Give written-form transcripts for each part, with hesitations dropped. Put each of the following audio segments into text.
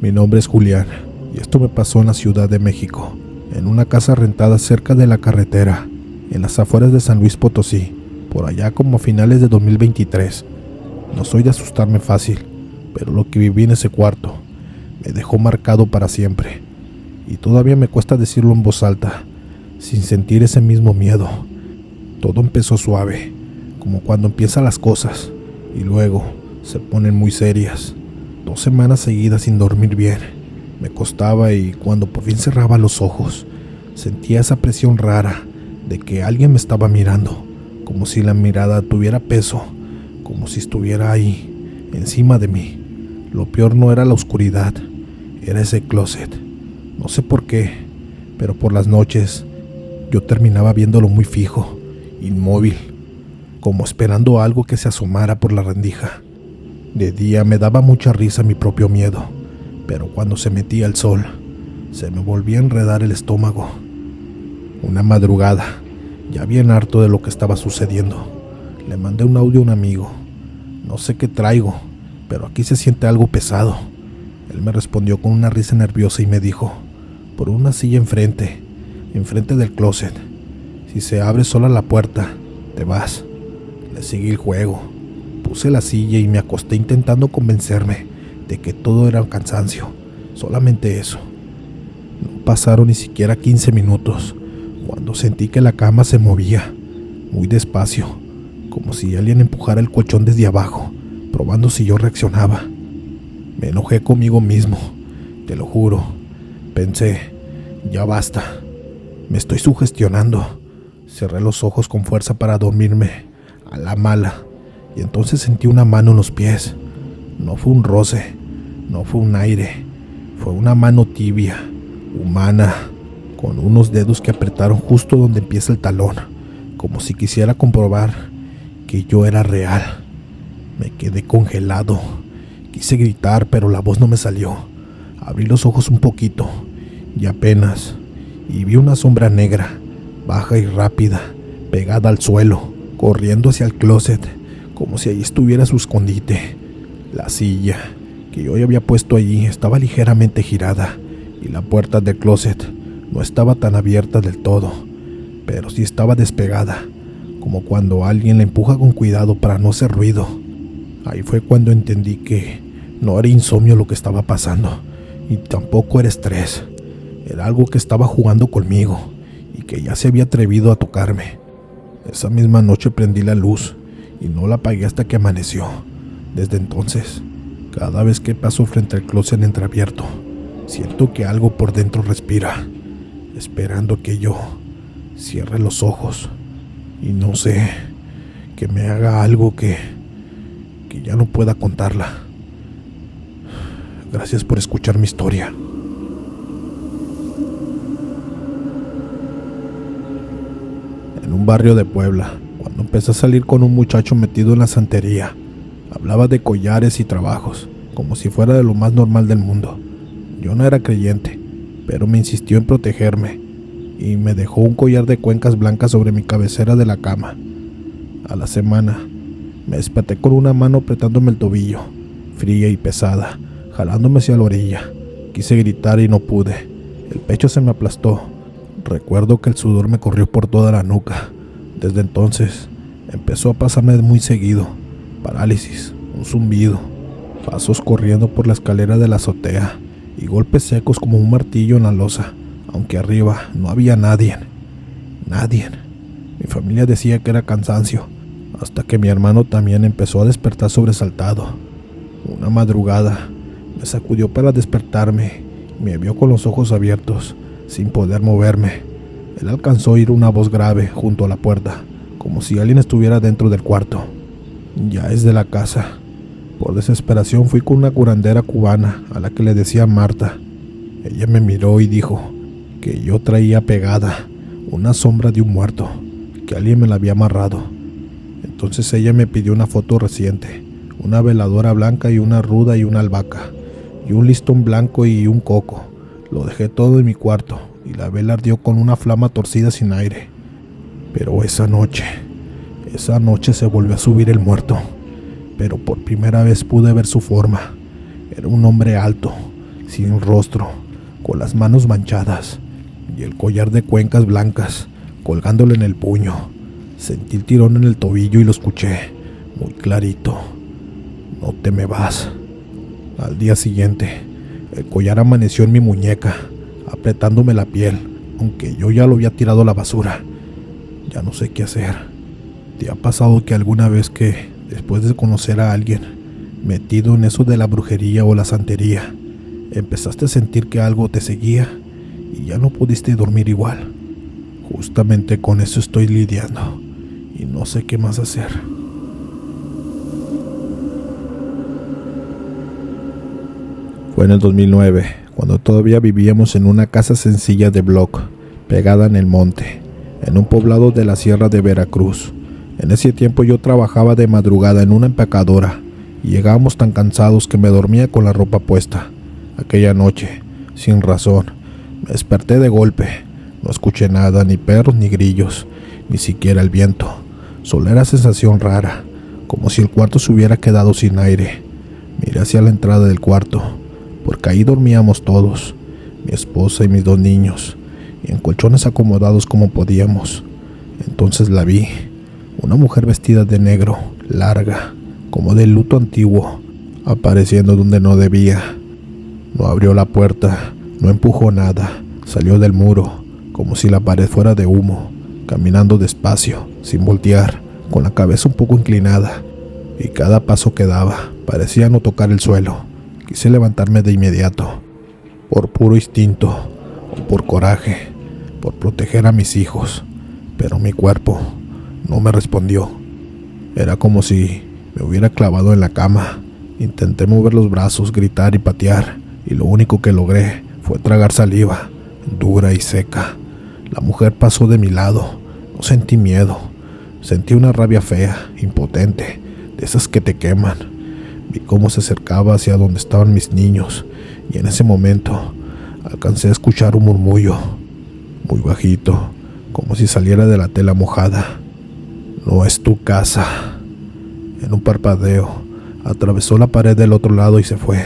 Mi nombre es Julián y esto me pasó en la Ciudad de México, en una casa rentada cerca de la carretera, en las afueras de San Luis Potosí, por allá como a finales de 2023. No soy de asustarme fácil, pero lo que viví en ese cuarto me dejó marcado para siempre, y todavía me cuesta decirlo en voz alta, sin sentir ese mismo miedo. Todo empezó suave, como cuando empiezan las cosas, y luego se ponen muy serias. 2 semanas seguidas sin dormir bien. Me costaba y cuando por fin cerraba los ojos, sentía esa presión rara de que alguien me estaba mirando, como si la mirada tuviera peso, como si estuviera ahí, encima de mí. Lo peor no era la oscuridad, era ese closet. No sé por qué, pero por las noches yo terminaba viéndolo muy fijo, inmóvil, como esperando algo que se asomara por la rendija. De día me daba mucha risa mi propio miedo, pero cuando se metía el sol, se me volvía a enredar el estómago. Una madrugada, ya bien harto de lo que estaba sucediendo, le mandé un audio a un amigo. No sé qué traigo, pero aquí se siente algo pesado. Él me respondió con una risa nerviosa y me dijo, por una silla enfrente del closet. Si se abre sola la puerta, te vas. Le seguí el juego. Puse la silla y me acosté intentando convencerme de que todo era un cansancio, solamente eso. No pasaron ni siquiera 15 minutos cuando sentí que la cama se movía, muy despacio, como si alguien empujara el colchón desde abajo, probando si yo reaccionaba. Me enojé conmigo mismo, te lo juro. Pensé, ya basta, me estoy sugestionando. Cerré los ojos con fuerza para dormirme a la mala. Y entonces sentí una mano en los pies. No fue un roce, no fue un aire, fue una mano tibia, humana, con unos dedos que apretaron justo donde empieza el talón, como si quisiera comprobar que yo era real. Me quedé congelado. Quise gritar, pero la voz no me salió. Abrí los ojos un poquito, y apenas, y vi una sombra negra, baja y rápida, pegada al suelo, corriendo hacia el closet, como si allí estuviera su escondite. La silla que yo había puesto allí estaba ligeramente girada y la puerta del closet no estaba tan abierta del todo, pero sí estaba despegada, como cuando alguien la empuja con cuidado para no hacer ruido. Ahí fue cuando entendí que no era insomnio lo que estaba pasando, y tampoco era estrés. Era algo que estaba jugando conmigo y que ya se había atrevido a tocarme. Esa misma noche prendí la luz y no la apagué hasta que amaneció. Desde entonces, cada vez que paso frente al closet entreabierto, siento que algo por dentro respira, esperando que yo cierre los ojos y no sé, que me haga algo que ya no pueda contarla. Gracias por escuchar mi historia. En un barrio de Puebla, cuando empecé a salir con un muchacho metido en la santería, hablaba de collares y trabajos, como si fuera de lo más normal del mundo. Yo no era creyente, pero me insistió en protegerme, y me dejó un collar de cuencas blancas sobre mi cabecera de la cama. A la semana, me desperté con una mano apretándome el tobillo, fría y pesada, jalándome hacia la orilla. Quise gritar y no pude. El pecho se me aplastó. Recuerdo que el sudor me corrió por toda la nuca. Desde entonces, empezó a pasarme muy seguido. Parálisis, un zumbido, pasos corriendo por la escalera de la azotea y golpes secos como un martillo en la losa, aunque arriba no había nadie. Mi familia decía que era cansancio, hasta que mi hermano también empezó a despertar sobresaltado. Una madrugada, me sacudió para despertarme y me vio con los ojos abiertos, sin poder moverme. Él alcanzó a oír una voz grave junto a la puerta, como si alguien estuviera dentro del cuarto. Ya es de la casa. Por desesperación fui con una curandera cubana a la que le decía Marta. Ella me miró y dijo que yo traía pegada una sombra de un muerto, que alguien me la había amarrado. Entonces ella me pidió una foto reciente, una veladora blanca y una ruda y una albahaca, y un listón blanco y un coco. Lo dejé todo en mi cuarto y la vela ardió con una flama torcida sin aire. Pero esa noche se volvió a subir el muerto, pero por primera vez pude ver su forma. Era un hombre alto, sin rostro, con las manos manchadas y el collar de cuencas blancas colgándole en el puño. Sentí el tirón en el tobillo y lo escuché muy clarito: no te me vas. Al día siguiente, el collar amaneció en mi muñeca, apretándome la piel, aunque yo ya lo había tirado a la basura. Ya no sé qué hacer. ¿Te ha pasado que alguna vez que, después de conocer a alguien metido en eso de la brujería o la santería, empezaste a sentir que algo te seguía y ya no pudiste dormir igual? Justamente con eso estoy lidiando y no sé qué más hacer. Fue en el 2009, cuando todavía vivíamos en una casa sencilla de bloc, pegada en el monte, en un poblado de la sierra de Veracruz. En ese tiempo yo trabajaba de madrugada en una empacadora y llegábamos tan cansados que me dormía con la ropa puesta. Aquella noche, sin razón, me desperté de golpe. No escuché nada, ni perros ni grillos, ni siquiera el viento. Solo era sensación rara, como si el cuarto se hubiera quedado sin aire. Miré hacia la entrada del cuarto, porque ahí dormíamos todos, mi esposa y mis 2 niños, y en colchones acomodados como podíamos. Entonces la vi, una mujer vestida de negro, larga, como de luto antiguo, apareciendo donde no debía. No abrió la puerta, no empujó nada, salió del muro, como si la pared fuera de humo, caminando despacio, sin voltear, con la cabeza un poco inclinada, y cada paso que daba parecía no tocar el suelo. Quise levantarme de inmediato, por puro instinto, o por coraje, por proteger a mis hijos, pero mi cuerpo no me respondió. Era como si me hubiera clavado en la cama. Intenté mover los brazos, gritar y patear, y lo único que logré fue tragar saliva, dura y seca. La mujer pasó de mi lado. No sentí miedo, sentí una rabia fea, impotente, de esas que te queman. Vi cómo se acercaba hacia donde estaban mis niños, y en ese momento alcancé a escuchar un murmullo, muy bajito, como si saliera de la tela mojada: no es tu casa. En un parpadeo, atravesó la pared del otro lado y se fue.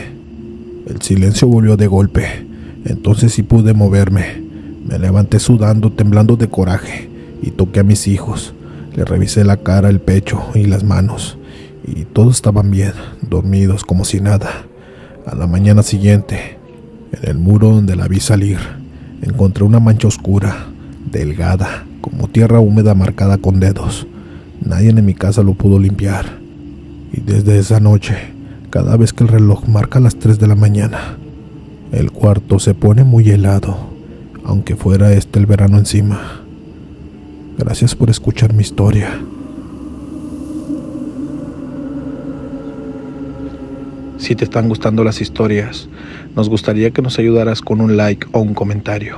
El silencio volvió de golpe. Entonces sí pude moverme. Me levanté sudando, temblando de coraje, y toqué a mis hijos. Les revisé la cara, el pecho y las manos, y todos estaban bien, dormidos como si nada. A la mañana siguiente, en el muro donde la vi salir, encontré una mancha oscura, delgada, como tierra húmeda marcada con dedos. Nadie en mi casa lo pudo limpiar. Y desde esa noche, cada vez que el reloj marca las 3 de la mañana, el cuarto se pone muy helado, aunque fuera el verano encima. Gracias por escuchar mi historia. Si te están gustando las historias, nos gustaría que nos ayudaras con un like o un comentario,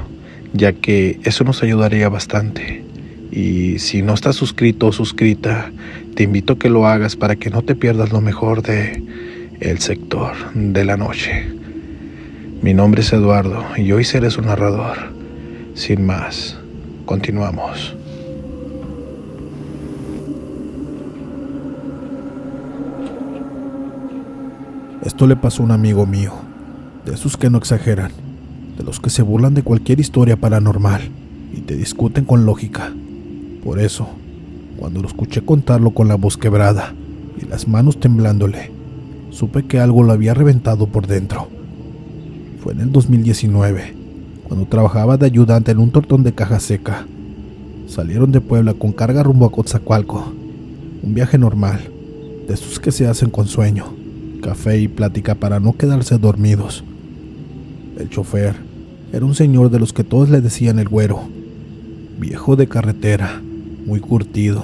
ya que eso nos ayudaría bastante. Y si no estás suscrito o suscrita, te invito a que lo hagas para que no te pierdas lo mejor de El Sector de la Noche. Mi nombre es Eduardo y hoy seré su narrador. Sin más, continuamos. Esto le pasó a un amigo mío, de esos que no exageran, de los que se burlan de cualquier historia paranormal y te discuten con lógica. Por eso, cuando lo escuché contarlo con la voz quebrada y las manos temblándole, supe que algo lo había reventado por dentro. Fue en el 2019, cuando trabajaba de ayudante en un tortón de caja seca. Salieron de Puebla con carga rumbo a Coatzacoalco, un viaje normal, de esos que se hacen con sueño, café y plática para no quedarse dormidos. El chofer era un señor de los que todos le decían el güero, viejo de carretera, muy curtido,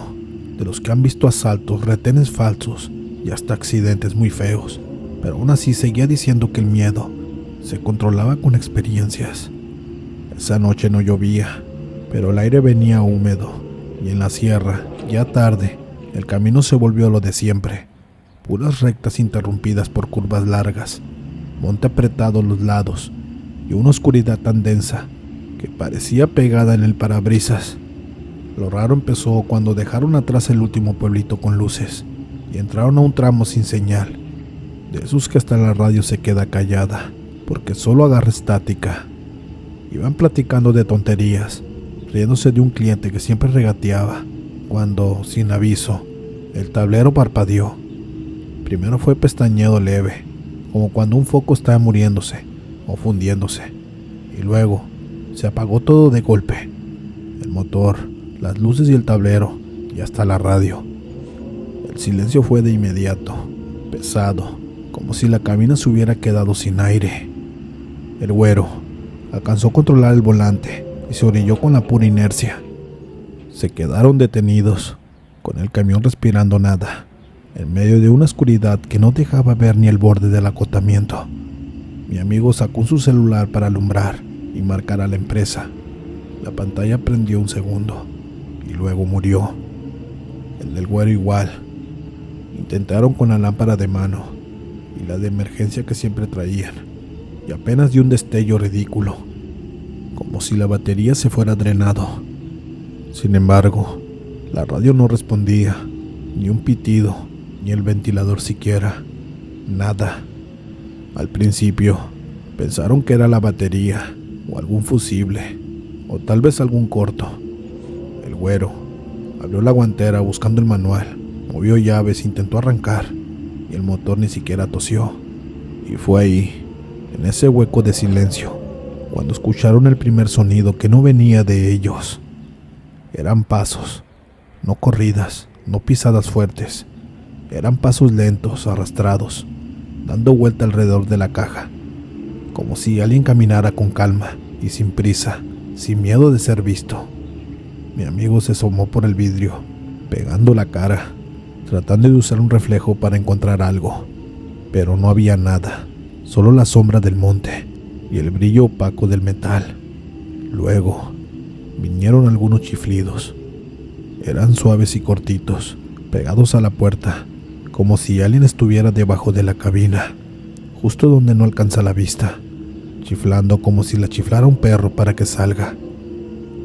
de los que han visto asaltos, retenes falsos y hasta accidentes muy feos, pero aún así seguía diciendo que el miedo se controlaba con experiencias. Esa noche no llovía, pero el aire venía húmedo, y en la sierra, ya tarde, el camino se volvió lo de siempre. Puras rectas interrumpidas por curvas largas, monte apretado a los lados y una oscuridad tan densa que parecía pegada en el parabrisas. Lo raro empezó cuando dejaron atrás el último pueblito con luces y entraron a un tramo sin señal, de esos que hasta la radio se queda callada porque solo agarra estática. Iban platicando de tonterías, riéndose de un cliente que siempre regateaba, cuando, sin aviso, el tablero parpadeó. Primero fue pestañeado leve, como cuando un foco está muriéndose o fundiéndose, y luego se apagó todo de golpe. El motor, las luces y el tablero, y hasta la radio. El silencio fue de inmediato, pesado, como si la cabina se hubiera quedado sin aire. El güero alcanzó a controlar el volante y se orilló con la pura inercia. Se quedaron detenidos, con el camión respirando nada, en medio de una oscuridad que no dejaba ver ni el borde del acotamiento. Mi amigo sacó su celular para alumbrar y marcar a la empresa. La pantalla prendió un segundo y luego murió. El del güero igual. Intentaron con la lámpara de mano y la de emergencia que siempre traían, y apenas dio un destello ridículo, como si la batería se fuera drenado. Sin embargo, la radio no respondía, ni un pitido, ni el ventilador siquiera, nada. Al principio, pensaron que era la batería, o algún fusible, o tal vez algún corto. El güero abrió la guantera buscando el manual, movió llaves, intentó arrancar, y el motor ni siquiera tosió. Y fue ahí, en ese hueco de silencio, cuando escucharon el primer sonido que no venía de ellos. Eran pasos, no corridas, no pisadas fuertes. Eran pasos lentos, arrastrados, dando vuelta alrededor de la caja, como si alguien caminara con calma y sin prisa, sin miedo de ser visto. Mi amigo se asomó por el vidrio, pegando la cara, tratando de usar un reflejo para encontrar algo, pero no había nada, solo la sombra del monte y el brillo opaco del metal. Luego vinieron algunos chiflidos. Eran suaves y cortitos, pegados a la puerta, como si alguien estuviera debajo de la cabina, justo donde no alcanza la vista, chiflando como si la chiflara un perro para que salga.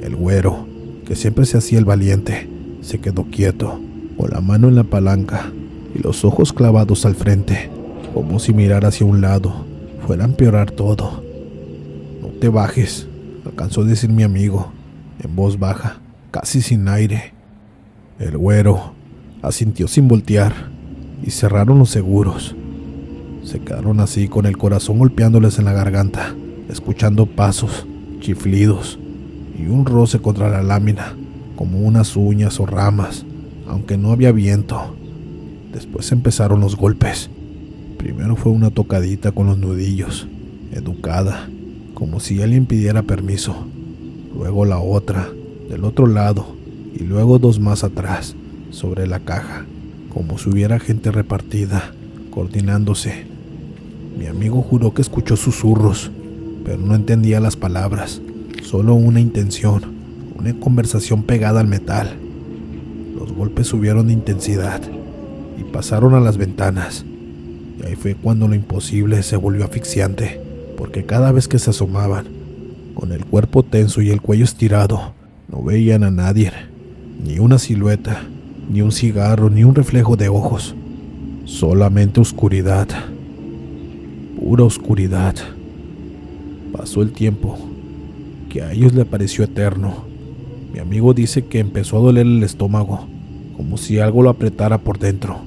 El güero, que siempre se hacía el valiente, se quedó quieto, con la mano en la palanca y los ojos clavados al frente, como si mirar hacia un lado fuera a empeorar todo. «No te bajes», alcanzó a decir mi amigo, en voz baja, casi sin aire. El güero asintió sin voltear y cerraron los seguros. Se quedaron así con el corazón golpeándoles en la garganta, escuchando pasos, chiflidos y un roce contra la lámina, como unas uñas o ramas, aunque no había viento. Después empezaron los golpes. Primero fue una tocadita con los nudillos, educada, como si alguien pidiera permiso. Luego la otra, del otro lado, y luego dos más atrás, sobre la caja, como si hubiera gente repartida, coordinándose. Mi amigo juró que escuchó susurros, pero no entendía las palabras, solo una intención, una conversación pegada al metal. Los golpes subieron de intensidad y pasaron a las ventanas, y ahí fue cuando lo imposible se volvió asfixiante, porque cada vez que se asomaban, con el cuerpo tenso y el cuello estirado, no veían a nadie, ni una silueta, ni un cigarro, ni un reflejo de ojos, solamente oscuridad, pura oscuridad. Pasó el tiempo, que a ellos le pareció eterno. Mi amigo dice que empezó a doler el estómago, como si algo lo apretara por dentro,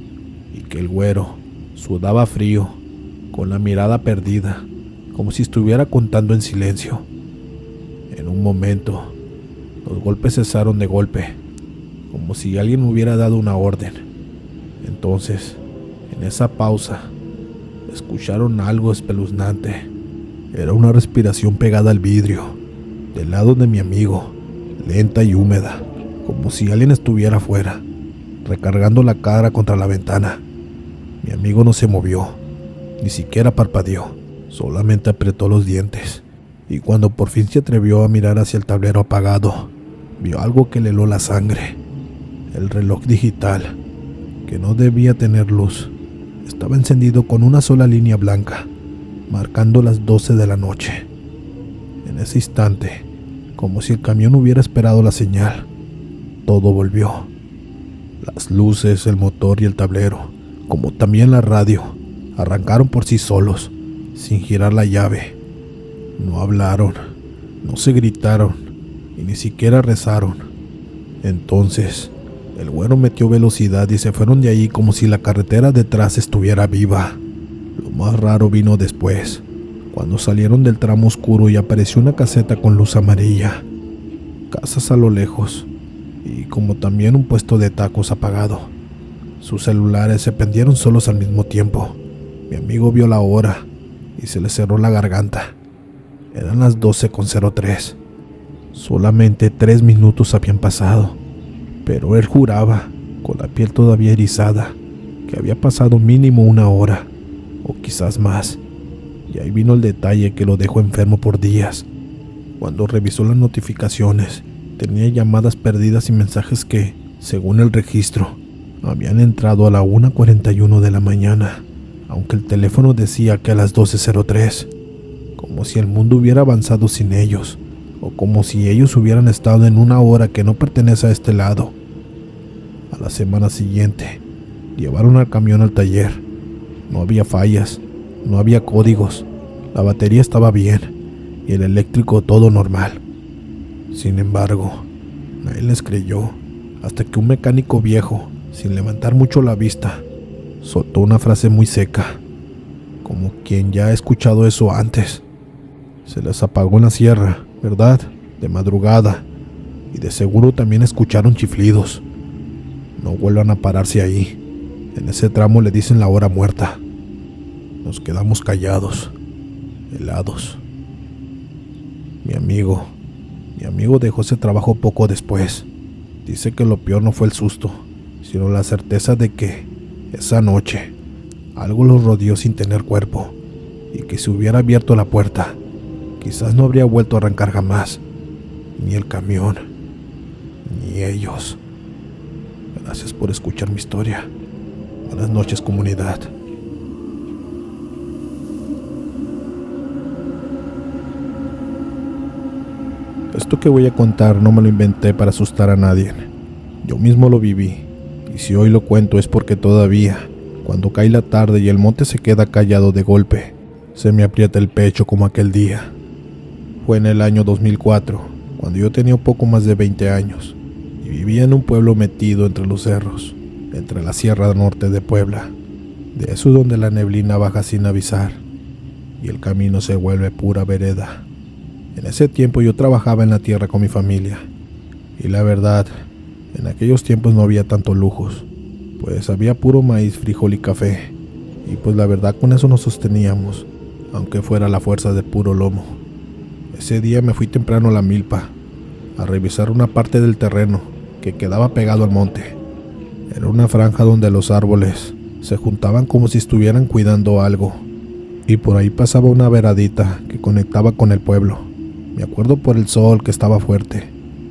y que el güero sudaba frío, con la mirada perdida, como si estuviera contando en silencio. En un momento, los golpes cesaron de golpe, como si alguien hubiera dado una orden. Entonces, en esa pausa, escucharon algo espeluznante. Era una respiración pegada al vidrio, del lado de mi amigo, lenta y húmeda, como si alguien estuviera afuera, recargando la cara contra la ventana. Mi amigo no se movió, ni siquiera parpadeó, solamente apretó los dientes, y cuando por fin se atrevió a mirar hacia el tablero apagado, vio algo que le heló la sangre. El reloj digital, que no debía tener luz, estaba encendido con una sola línea blanca, marcando las 12 de la noche. En ese instante, como si el camión hubiera esperado la señal, todo volvió. Las luces, el motor y el tablero, como también la radio, arrancaron por sí solos, sin girar la llave. No hablaron, no se gritaron y ni siquiera rezaron. Entonces, el güero metió velocidad y se fueron de allí como si la carretera detrás estuviera viva. Lo más raro vino después, cuando salieron del tramo oscuro y apareció una caseta con luz amarilla, casas a lo lejos y como también un puesto de tacos apagado. Sus celulares se prendieron solos al mismo tiempo. Mi amigo vio la hora y se le cerró la garganta. Eran las 12:03. Solamente 3 minutos habían pasado, pero él juraba, con la piel todavía erizada, que había pasado mínimo 1 hora, o quizás más. Y ahí vino el detalle que lo dejó enfermo por días. Cuando revisó las notificaciones, tenía llamadas perdidas y mensajes que, según el registro, habían entrado a la 1:41 de la mañana, aunque el teléfono decía que a las 12:03, como si el mundo hubiera avanzado sin ellos, o como si ellos hubieran estado en una hora que no pertenece a este lado. A la semana siguiente, llevaron al camión al taller. No había fallas, no había códigos, la batería estaba bien y el eléctrico todo normal. Sin embargo, nadie les creyó, hasta que un mecánico viejo, sin levantar mucho la vista, soltó una frase muy seca, como quien ya ha escuchado eso antes. Se les apagó en la sierra, ¿verdad? De madrugada, y de seguro también escucharon chiflidos. No vuelvan a pararse ahí. En ese tramo le dicen la hora muerta. Nos quedamos callados, helados. Mi amigo dejó ese trabajo poco después. Dice que lo peor no fue el susto, sino la certeza de que, esa noche, algo los rodeó sin tener cuerpo, y que si hubiera abierto la puerta, quizás no habría vuelto a arrancar jamás, ni el camión, ni ellos. Gracias por escuchar mi historia. Buenas noches, comunidad. Esto que voy a contar no me lo inventé para asustar a nadie. Yo mismo lo viví, y si hoy lo cuento es porque todavía, cuando cae la tarde y el monte se queda callado de golpe, se me aprieta el pecho como aquel día. Fue en el año 2004, cuando yo tenía poco más de 20 años, y vivía en un pueblo metido entre los cerros, entre la Sierra Norte de Puebla, de eso donde la neblina baja sin avisar, y el camino se vuelve pura vereda. En ese tiempo yo trabajaba en la tierra con mi familia, y la verdad, en aquellos tiempos no había tantos lujos, pues había puro maíz, frijol y café, y pues la verdad con eso nos sosteníamos, aunque fuera la fuerza de puro lomo. Ese día me fui temprano a la milpa, a revisar una parte del terreno que quedaba pegado al monte. Era una franja donde los árboles se juntaban como si estuvieran cuidando algo, y por ahí pasaba una veradita que conectaba con el pueblo. Me acuerdo por el sol que estaba fuerte,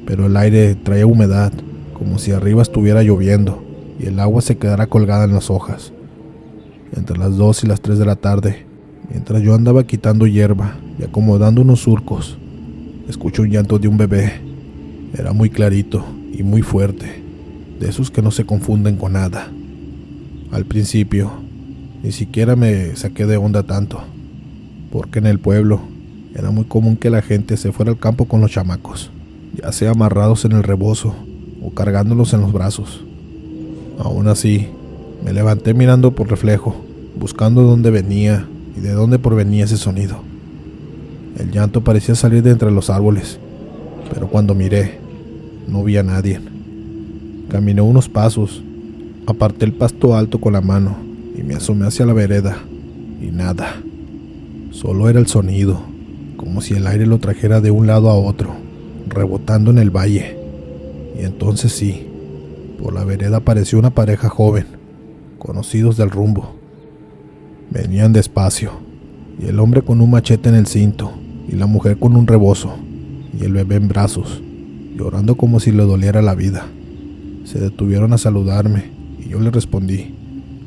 pero el aire traía humedad, como si arriba estuviera lloviendo y el agua se quedara colgada en las hojas. Entre las 2 y las 3 de la tarde, mientras yo andaba quitando hierba y acomodando unos surcos, escuché un llanto de un bebé. Era muy clarito y muy fuerte, de esos que no se confunden con nada. Al principio, ni siquiera me saqué de onda tanto, porque en el pueblo era muy común que la gente se fuera al campo con los chamacos, ya sea amarrados en el rebozo o cargándolos en los brazos. Aún así, me levanté mirando por reflejo, buscando dónde venía y de dónde provenía ese sonido. El llanto parecía salir de entre los árboles, pero cuando miré, no vi a nadie. Caminé unos pasos, aparté el pasto alto con la mano y me asomé hacia la vereda, y nada. Solo era el sonido, como si el aire lo trajera de un lado a otro, rebotando en el valle. Y entonces sí, por la vereda apareció una pareja joven, conocidos del rumbo. Venían despacio, y el hombre con un machete en el cinto, y la mujer con un rebozo, y el bebé en brazos, llorando como si le doliera la vida. Se detuvieron a saludarme, y yo les respondí.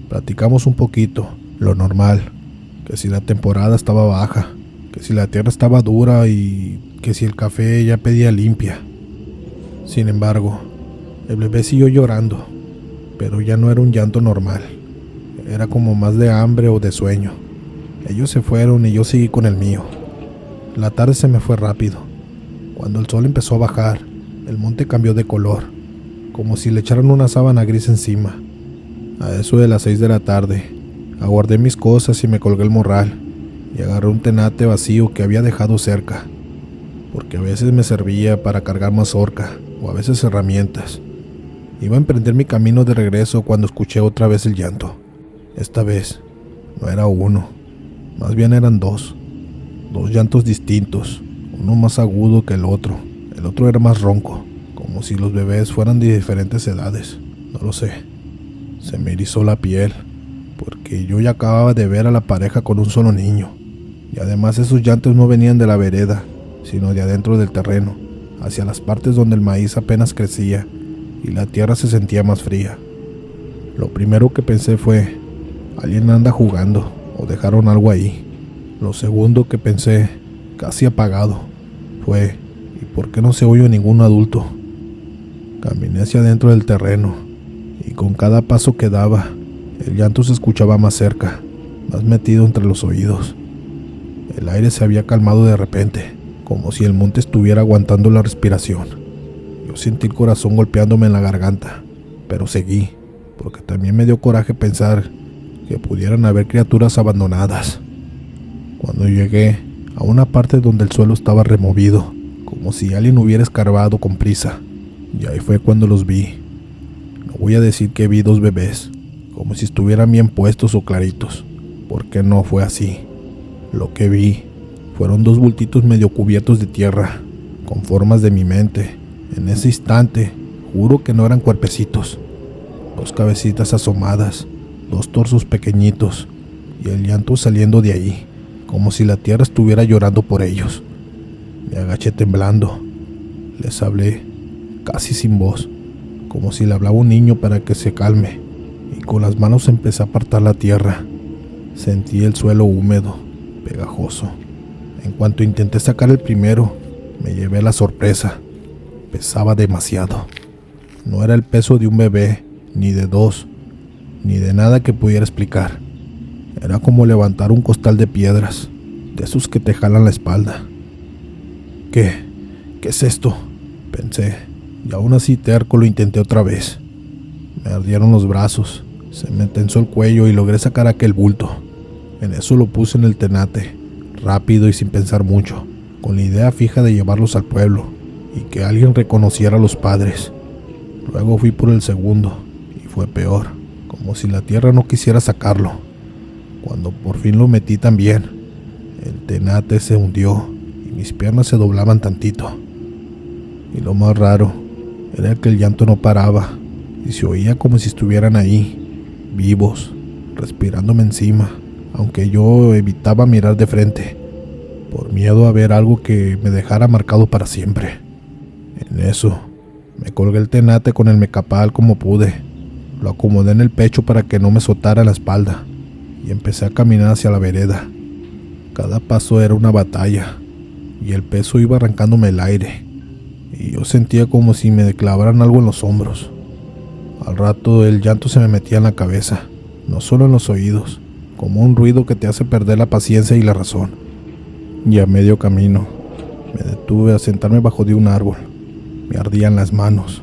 Platicamos un poquito, lo normal, que si la temporada estaba baja, que si la tierra estaba dura y que si el café ya pedía limpia. Sin embargo, el bebé siguió llorando, pero ya no era un llanto normal, era como más de hambre o de sueño. Ellos se fueron y yo seguí con el mío. La tarde se me fue rápido. Cuando el sol empezó a bajar, el monte cambió de color, como si le echaran una sábana gris encima. A eso de las 6 de la tarde, aguardé mis cosas y me colgué el morral y agarré un tenate vacío que había dejado cerca, porque a veces me servía para cargar mazorca o a veces herramientas. Iba a emprender mi camino de regreso cuando escuché otra vez el llanto. Esta vez no era uno, más bien eran dos llantos distintos, uno más agudo que el otro era más ronco, como si los bebés fueran de diferentes edades. No lo sé, se me erizó la piel, porque yo ya acababa de ver a la pareja con un solo niño, y además esos llantos no venían de la vereda, sino de adentro del terreno, hacia las partes donde el maíz apenas crecía y la tierra se sentía más fría. Lo primero que pensé fue, alguien anda jugando o dejaron algo ahí. Lo segundo que pensé, casi apagado, fue, ¿y por qué no se oye ningún adulto? Caminé hacia adentro del terreno, y con cada paso que daba, el llanto se escuchaba más cerca, más metido entre los oídos. El aire se había calmado de repente, como si el monte estuviera aguantando la respiración. Yo sentí el corazón golpeándome en la garganta, pero seguí, porque también me dio coraje pensar que pudieran haber criaturas abandonadas. Cuando llegué a una parte donde el suelo estaba removido, como si alguien hubiera escarbado con prisa, y ahí fue cuando los vi. No voy a decir que vi dos bebés, como si estuvieran bien puestos o claritos, porque no fue así. Lo que vi fueron dos bultitos medio cubiertos de tierra, con formas de mi mente. En ese instante, juro que no eran cuerpecitos. Dos cabecitas asomadas, dos torsos pequeñitos, y el llanto saliendo de ahí, como si la tierra estuviera llorando por ellos. Me agaché temblando. Les hablé, casi sin voz, como si le hablaba a un niño para que se calme, y con las manos empecé a apartar la tierra. Sentí el suelo húmedo, pegajoso. En cuanto intenté sacar el primero, me llevé la sorpresa. Pesaba demasiado. No era el peso de un bebé, ni de dos, ni de nada que pudiera explicar. Era como levantar un costal de piedras, de esos que te jalan la espalda. ¿Qué es esto?, pensé, y aún así terco lo intenté otra vez. Me ardieron los brazos, se me tensó el cuello y logré sacar aquel bulto. En eso lo puse en el tenate, rápido y sin pensar mucho, con la idea fija de llevarlos al pueblo y que alguien reconociera a los padres. Luego fui por el segundo y fue peor, como si la tierra no quisiera sacarlo. Cuando por fin lo metí también, el tenate se hundió y mis piernas se doblaban tantito. Y lo más raro era que el llanto no paraba y se oía como si estuvieran ahí, vivos, respirándome encima, aunque yo evitaba mirar de frente, por miedo a ver algo que me dejara marcado para siempre. En eso, me colgué el tenate con el mecapal como pude, lo acomodé en el pecho para que no me soltara la espalda, y empecé a caminar hacia la vereda. Cada paso era una batalla, y el peso iba arrancándome el aire, y yo sentía como si me clavaran algo en los hombros. Al rato el llanto se me metía en la cabeza, no solo en los oídos, como un ruido que te hace perder la paciencia y la razón. Y a medio camino, me detuve a sentarme bajo de un árbol. Me ardían las manos,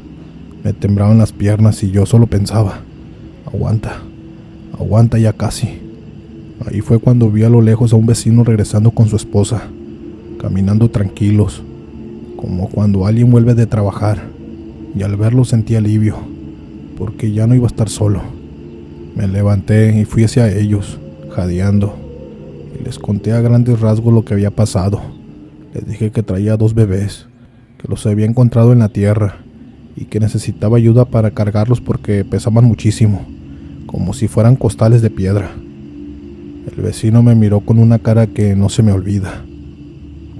me temblaban las piernas y yo solo pensaba, aguanta ya casi. Ahí fue cuando vi a lo lejos a un vecino regresando con su esposa, caminando tranquilos, como cuando alguien vuelve de trabajar, y al verlo sentí alivio, porque ya no iba a estar solo. Me levanté y fui hacia ellos, jadeando, y les conté a grandes rasgos lo que había pasado. Les dije que traía dos bebés, que los había encontrado en la tierra, y que necesitaba ayuda para cargarlos porque pesaban muchísimo, como si fueran costales de piedra. El vecino me miró con una cara que no se me olvida.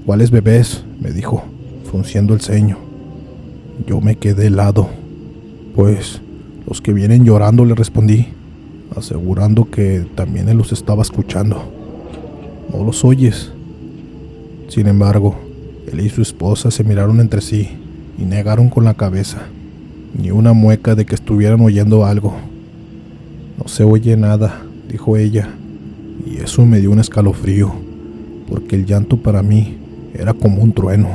¿Cuáles bebés?, me dijo, frunciendo el ceño. Yo me quedé helado. Pues los que vienen llorando, le respondí, asegurando que también él los estaba escuchando. ¿No los oyes? Sin embargo, él y su esposa se miraron entre sí y negaron con la cabeza, ni una mueca de que estuvieran oyendo algo. No se oye nada, dijo ella, y eso me dio un escalofrío, porque el llanto para mí era como un trueno.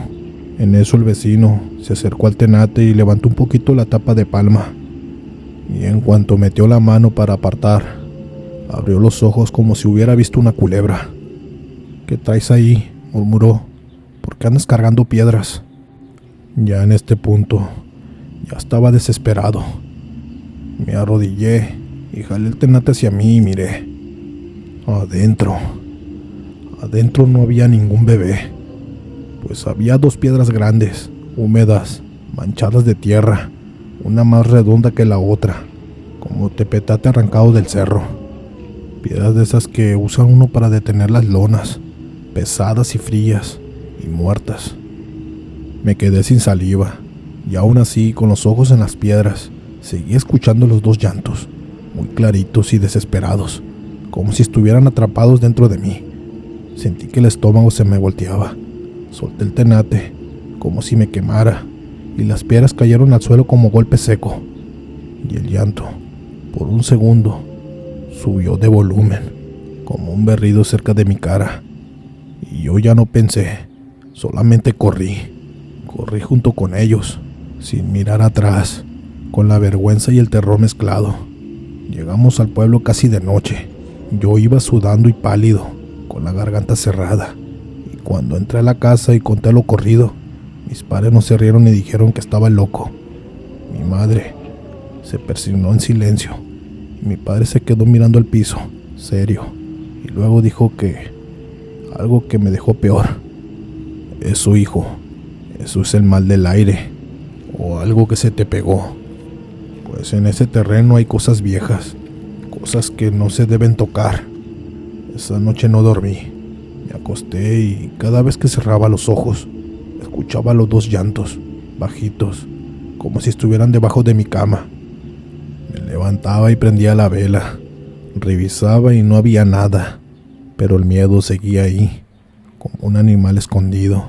En eso el vecino se acercó al tenate y levantó un poquito la tapa de palma, y en cuanto metió la mano para apartar, abrió los ojos como si hubiera visto una culebra. «¿Qué traes ahí?», murmuró. «¿Por qué andas cargando piedras?». Ya en este punto, ya estaba desesperado. Me arrodillé y jalé el tenate hacia mí y miré. Adentro no había ningún bebé, pues había 2 piedras grandes, húmedas, manchadas de tierra, una más redonda que la otra, como tepetate arrancado del cerro. Piedras de esas que usan uno para detener las lonas, pesadas y frías y muertas. Me quedé sin saliva, y aún así, con los ojos en las piedras, seguí escuchando los 2 llantos, muy claritos y desesperados, como si estuvieran atrapados dentro de mí. Sentí que el estómago se me volteaba. Solté el tenate, como si me quemara, y las piedras cayeron al suelo como golpe seco. Y el llanto, por un segundo, subió de volumen, como un berrido cerca de mi cara. Y yo ya no pensé, solamente corrí junto con ellos, sin mirar atrás, con la vergüenza y el terror mezclado. Llegamos al pueblo casi de noche. Yo iba sudando y pálido, con la garganta cerrada, y cuando entré a la casa y conté lo ocurrido, mis padres no se rieron y dijeron que estaba loco. Mi madre se persignó en silencio, y mi padre se quedó mirando al piso, serio, y luego dijo que algo que me dejó peor. «Eso, hijo, eso es el mal del aire, o algo que se te pegó. Pues en ese terreno hay cosas viejas, cosas que no se deben tocar». Esa noche no dormí. Me acosté y cada vez que cerraba los ojos, escuchaba los 2 llantos, bajitos, como si estuvieran debajo de mi cama. Me levantaba y prendía la vela. Revisaba y no había nada, pero el miedo seguía ahí, como un animal escondido.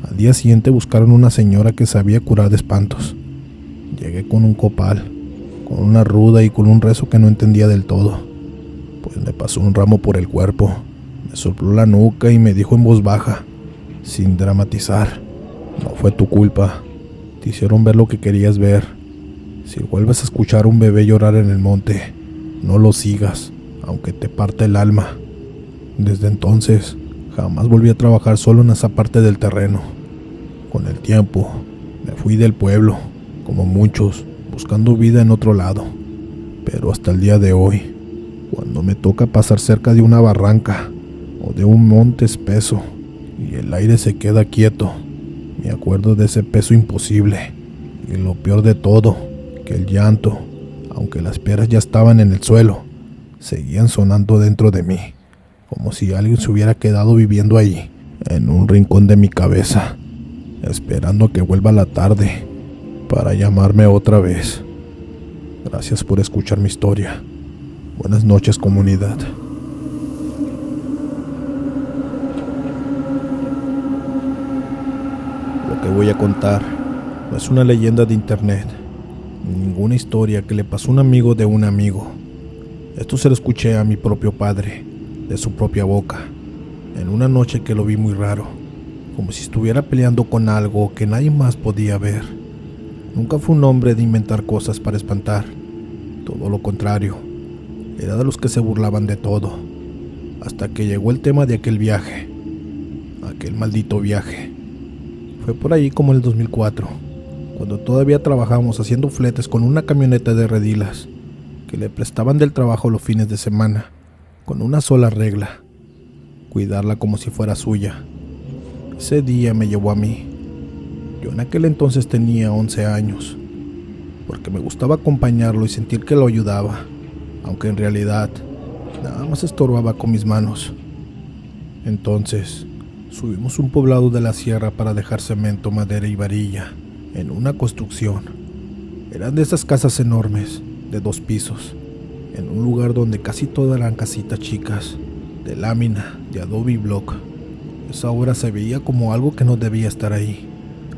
Al día siguiente buscaron una señora que sabía curar de espantos. Llegué con un copal, con una ruda y con un rezo que no entendía del todo. Pues me pasó un ramo por el cuerpo, me sopló la nuca y me dijo en voz baja, sin dramatizar: «No fue tu culpa, te hicieron ver lo que querías ver. Si vuelves a escuchar a un bebé llorar en el monte, no lo sigas, aunque te parte el alma». Desde entonces, jamás volví a trabajar solo en esa parte del terreno. Con el tiempo, me fui del pueblo, como muchos, buscando vida en otro lado. Pero hasta el día de hoy, cuando me toca pasar cerca de una barranca o de un monte espeso y el aire se queda quieto, me acuerdo de ese peso imposible. Y lo peor de todo, que el llanto, aunque las piedras ya estaban en el suelo, seguían sonando dentro de mí, como si alguien se hubiera quedado viviendo ahí, en un rincón de mi cabeza, esperando a que vuelva la tarde para llamarme otra vez. Gracias por escuchar mi historia. Buenas noches, comunidad. Lo que voy a contar no es una leyenda de internet, ni ninguna historia que le pasó a un amigo de un amigo. Esto se lo escuché a mi propio padre, de su propia boca, en una noche que lo vi muy raro, como si estuviera peleando con algo que nadie más podía ver. Nunca fue un hombre de inventar cosas para espantar, todo lo contrario. Era de los que se burlaban de todo, hasta que llegó el tema de aquel viaje, aquel maldito viaje. Fue por ahí como en el 2004, cuando todavía trabajábamos haciendo fletes con una camioneta de redilas, que le prestaban del trabajo los fines de semana, con una sola regla: cuidarla como si fuera suya. Ese día me llevó a mí. Yo en aquel entonces tenía 11 años, porque me gustaba acompañarlo y sentir que lo ayudaba, aunque en realidad nada más estorbaba con mis manos. Entonces subimos un poblado de la sierra para dejar cemento, madera y varilla en una construcción. Eran de esas casas enormes, de 2 pisos, en un lugar donde casi todas eran casitas chicas, de lámina, de adobe y block. Esa obra se veía como algo que no debía estar ahí,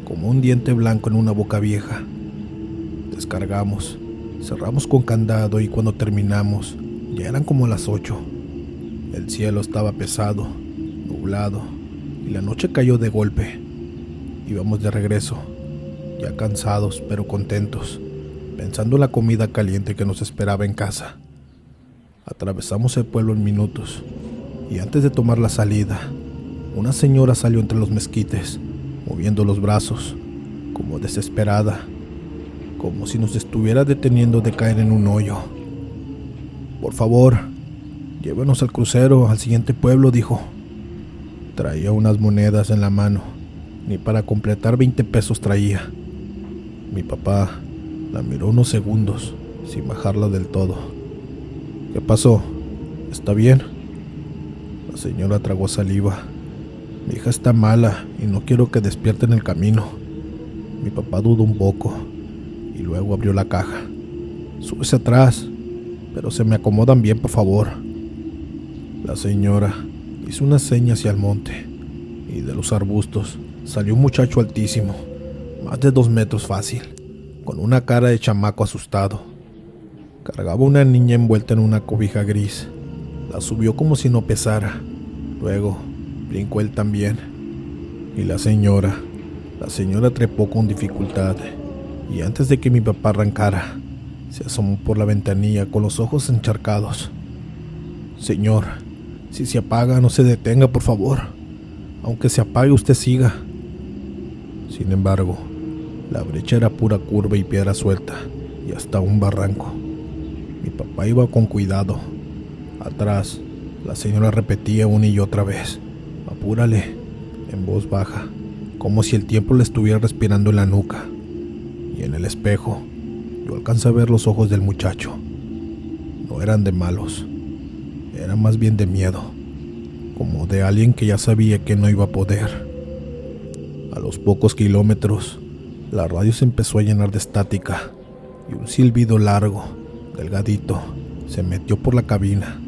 como un diente blanco en una boca vieja. Descargamos, cerramos con candado y cuando terminamos, ya eran como las 8. El cielo estaba pesado, nublado, y la noche cayó de golpe. Íbamos de regreso, ya cansados pero contentos, pensando en la comida caliente que nos esperaba en casa. Atravesamos el pueblo en minutos, y antes de tomar la salida, una señora salió entre los mezquites, moviendo los brazos, como desesperada, como si nos estuviera deteniendo de caer en un hoyo. «Por favor, llévenos al crucero, al siguiente pueblo», dijo. Traía unas monedas en la mano, ni para completar 20 pesos traía. Mi papá la miró unos segundos, sin bajarla del todo. «¿Qué pasó? ¿Está bien?» La señora tragó saliva. «Mi hija está mala y no quiero que despierte en el camino». Mi papá dudó un poco y luego abrió la caja. «Súbese atrás, pero se me acomodan bien, por favor». La señora hizo una seña hacia el monte, y de los arbustos salió un muchacho altísimo, más de 2 metros fácil, con una cara de chamaco asustado. Cargaba una niña envuelta en una cobija gris. La subió como si no pesara. Luego brincó él también. Y la señora trepó con dificultad, y antes de que mi papá arrancara, se asomó por la ventanilla con los ojos encharcados. «Señor, si se apaga, no se detenga, por favor. Aunque se apague, usted siga». Sin embargo, la brecha era pura curva y piedra suelta, y hasta un barranco. Mi papá iba con cuidado. Atrás, la señora repetía una y otra vez: «Apúrale», en voz baja, como si el tiempo le estuviera respirando en la nuca. Y en el espejo, yo alcancé a ver los ojos del muchacho. No eran de malos, eran más bien de miedo, como de alguien que ya sabía que no iba a poder. A los pocos kilómetros, la radio se empezó a llenar de estática, y un silbido largo, delgadito, se metió por la cabina.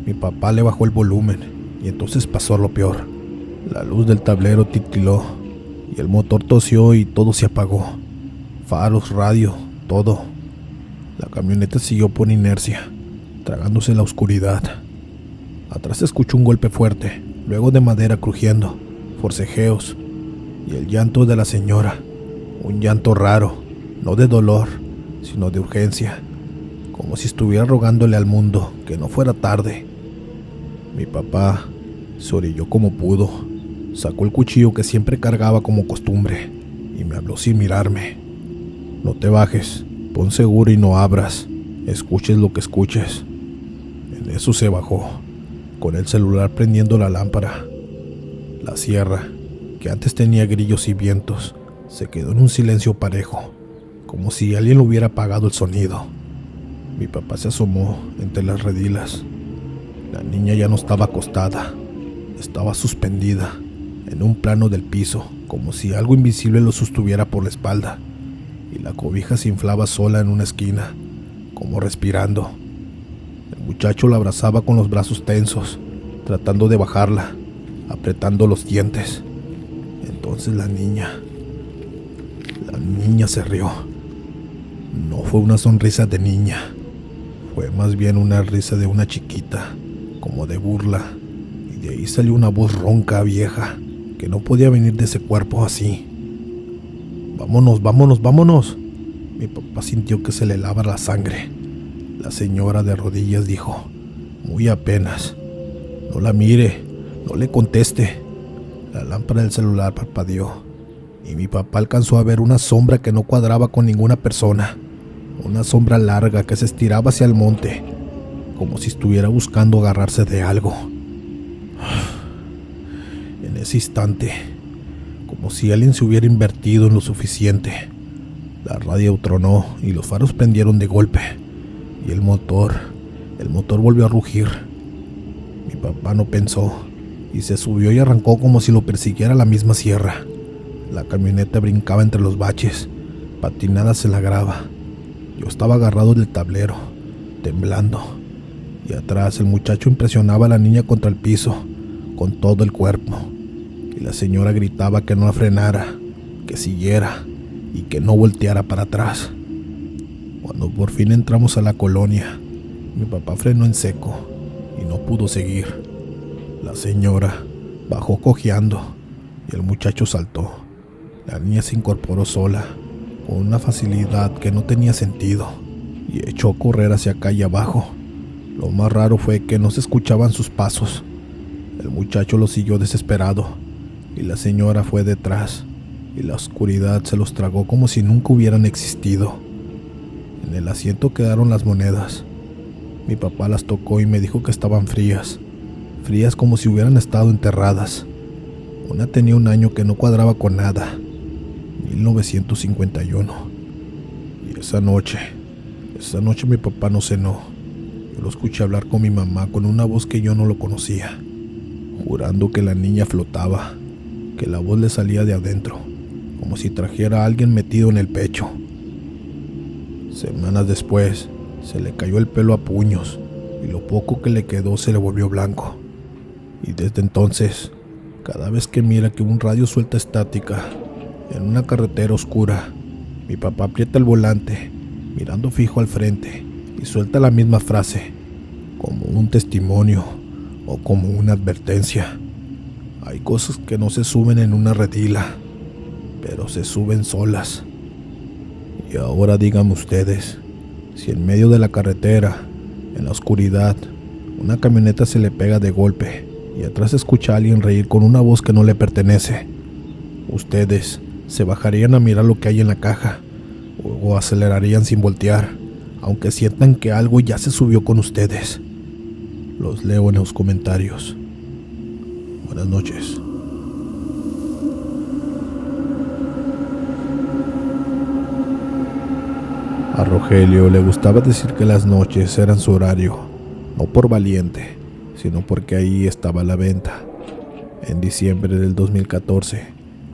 Mi papá le bajó el volumen, y entonces pasó lo peor. La luz del tablero titiló, y el motor tosió y todo se apagó. Faros, radio, todo. La camioneta siguió por inercia, tragándose la oscuridad. Atrás se escuchó un golpe fuerte, luego de madera crujiendo, forcejeos, y el llanto de la señora. Un llanto raro, no de dolor, sino de urgencia, como si estuviera rogándole al mundo que no fuera tarde. Mi papá se orilló como pudo, sacó el cuchillo que siempre cargaba como costumbre, y me habló sin mirarme. «No te bajes, pon seguro y no abras, escuches lo que escuches». En eso se bajó, con el celular prendiendo la lámpara. La sierra, que antes tenía grillos y vientos, se quedó en un silencio parejo, como si alguien le hubiera apagado el sonido. Mi papá se asomó entre las redilas. La niña ya no estaba acostada, estaba suspendida en un plano del piso, como si algo invisible lo sostuviera por la espalda, y la cobija se inflaba sola en una esquina, como respirando. El muchacho la abrazaba con los brazos tensos, tratando de bajarla, apretando los dientes. Entonces la niña se rió. No fue una sonrisa de niña, fue más bien una risa de una chiquita, como de burla, y de ahí salió una voz ronca, vieja, que no podía venir de ese cuerpo así. «Vámonos, vámonos, vámonos». Mi papá sintió que se le helaba la sangre. La señora de rodillas dijo, muy apenas: «No la mire, no le conteste». La lámpara del celular parpadeó, y mi papá alcanzó a ver una sombra que no cuadraba con ninguna persona. Una sombra larga que se estiraba hacia el monte, como si estuviera buscando agarrarse de algo. En ese instante, como si alguien se hubiera invertido en lo suficiente, la radio tronó y los faros prendieron de golpe, y el motor volvió a rugir. Mi papá no pensó, y se subió y arrancó como si lo persiguiera la misma sierra. La camioneta brincaba entre los baches, patinadas en la grava. Yo estaba agarrado del tablero, temblando, y atrás el muchacho impresionaba a la niña contra el piso, con todo el cuerpo, y la señora gritaba que no frenara, que siguiera, y que no volteara para atrás. Cuando por fin entramos a la colonia, mi papá frenó en seco, y no pudo seguir. La señora bajó cojeando y el muchacho saltó. La niña se incorporó sola, con una facilidad que no tenía sentido, y echó a correr hacia calle abajo. Lo más raro fue que no se escuchaban sus pasos. El muchacho lo siguió desesperado, y la señora fue detrás, y la oscuridad se los tragó como si nunca hubieran existido. En el asiento quedaron las monedas. Mi papá las tocó y me dijo que estaban frías como si hubieran estado enterradas. Una tenía un año que no cuadraba con nada, 1951. Y esa noche mi papá no cenó. Yo lo escuché hablar con mi mamá con una voz que yo no lo conocía, jurando que la niña flotaba, que la voz le salía de adentro, como si trajera a alguien metido en el pecho. Semanas después, se le cayó el pelo a puños y lo poco que le quedó se le volvió blanco. Y desde entonces, cada vez que mira que un radio suelta estática en una carretera oscura, mi papá aprieta el volante, mirando fijo al frente, y suelta la misma frase, como un testimonio o como una advertencia. Hay cosas que no se suben en una redila, pero se suben solas. Y ahora díganme ustedes, si en medio de la carretera, en la oscuridad, una camioneta se le pega de golpe y atrás escucha a alguien reír con una voz que no le pertenece, ¿ustedes se bajarían a mirar lo que hay en la caja o acelerarían sin voltear, aunque sientan que algo ya se subió con ustedes? Los leo en los comentarios. Buenas noches. A Rogelio le gustaba decir que las noches eran su horario, no por valiente, sino porque ahí estaba la venta. En diciembre del 2014,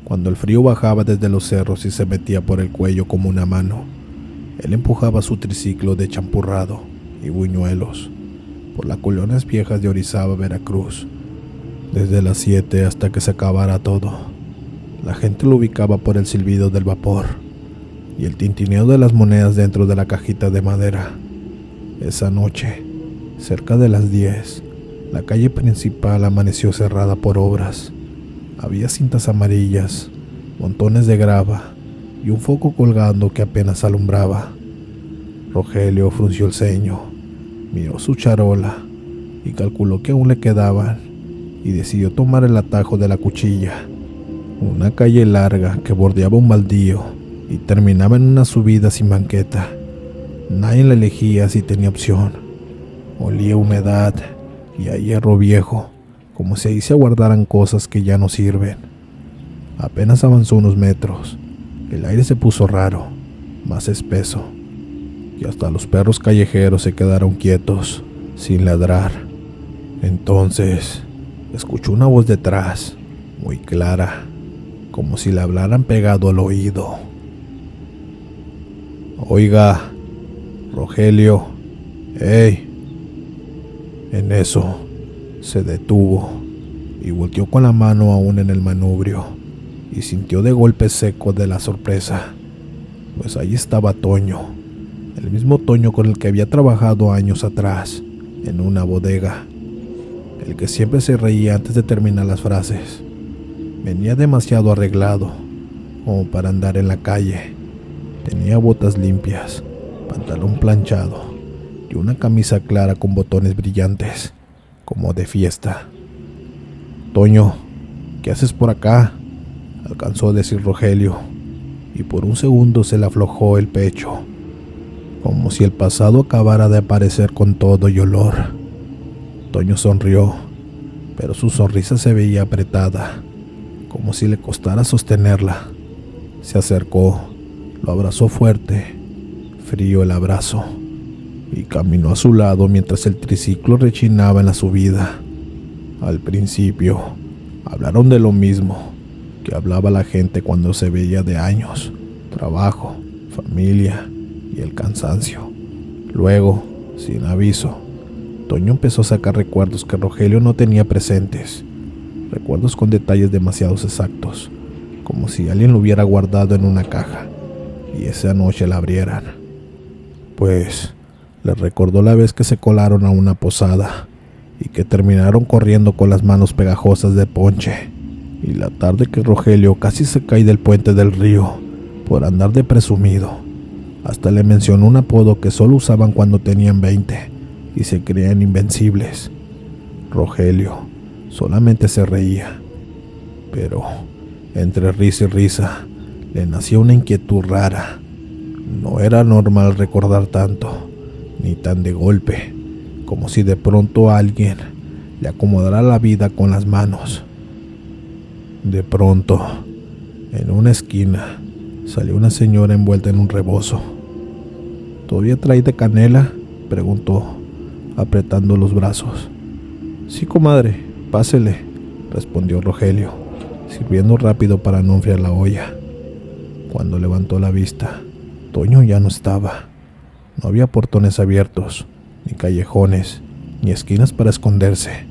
cuando el frío bajaba desde los cerros y se metía por el cuello como una mano, él empujaba su triciclo de champurrado y buñuelos por las colonias viejas de Orizaba, Veracruz, desde las 7 hasta que se acabara todo. La gente lo ubicaba por el silbido del vapor y el tintineo de las monedas dentro de la cajita de madera. Esa noche, cerca de las 10, la calle principal amaneció cerrada por obras. Había cintas amarillas, montones de grava y un foco colgando que apenas alumbraba. Rogelio frunció el ceño, miró su charola y calculó que aún le quedaban, y decidió tomar el atajo de la cuchilla, una calle larga que bordeaba un baldío y terminaba en una subida sin banqueta. Nadie la elegía si tenía opción. Olía a humedad y a hierro viejo, como si ahí se guardaran cosas que ya no sirven. Apenas avanzó unos metros, el aire se puso raro, más espeso, y hasta los perros callejeros se quedaron quietos, sin ladrar. Entonces, escuchó una voz detrás, muy clara, como si le hablaran pegado al oído. «Oiga, Rogelio, ¡hey!». En eso, se detuvo y volteó con la mano aún en el manubrio y sintió de golpe seco de la sorpresa, pues ahí estaba Toño, el mismo Toño con el que había trabajado años atrás en una bodega, el que siempre se reía antes de terminar las frases. Venía demasiado arreglado como para andar en la calle. Tenía botas limpias, pantalón planchado y una camisa clara con botones brillantes, como de fiesta. «Toño, ¿qué haces por acá?», alcanzó a decir Rogelio, y por un segundo se le aflojó el pecho, como si el pasado acabara de aparecer con todo y olor. Toño sonrió, pero su sonrisa se veía apretada, como si le costara sostenerla. Se acercó, lo abrazó fuerte, frío el abrazo, y caminó a su lado mientras el triciclo rechinaba en la subida. Al principio, hablaron de lo mismo que hablaba la gente cuando se veía de años: trabajo, familia y el cansancio. Luego, sin aviso, Toño empezó a sacar recuerdos que Rogelio no tenía presentes, recuerdos con detalles demasiado exactos, como si alguien lo hubiera guardado en una caja y esa noche la abrieran. Pues le recordó la vez que se colaron a una posada y que terminaron corriendo con las manos pegajosas de ponche. Y la tarde que Rogelio casi se cae del puente del río por andar de presumido. Hasta le mencionó un apodo que solo usaban cuando tenían 20 y se creían invencibles. Rogelio solamente se reía, pero entre risa y risa le nacía una inquietud rara. No era normal recordar tanto, ni tan de golpe, como si de pronto alguien le acomodara la vida con las manos. De pronto, en una esquina, salió una señora envuelta en un rebozo. ¿Todavía trae de canela?, preguntó, apretando los brazos. Sí, comadre, pásele, respondió Rogelio, sirviendo rápido para no enfriar la olla. Cuando levantó la vista, Toño ya no estaba. No había portones abiertos, ni callejones, ni esquinas para esconderse.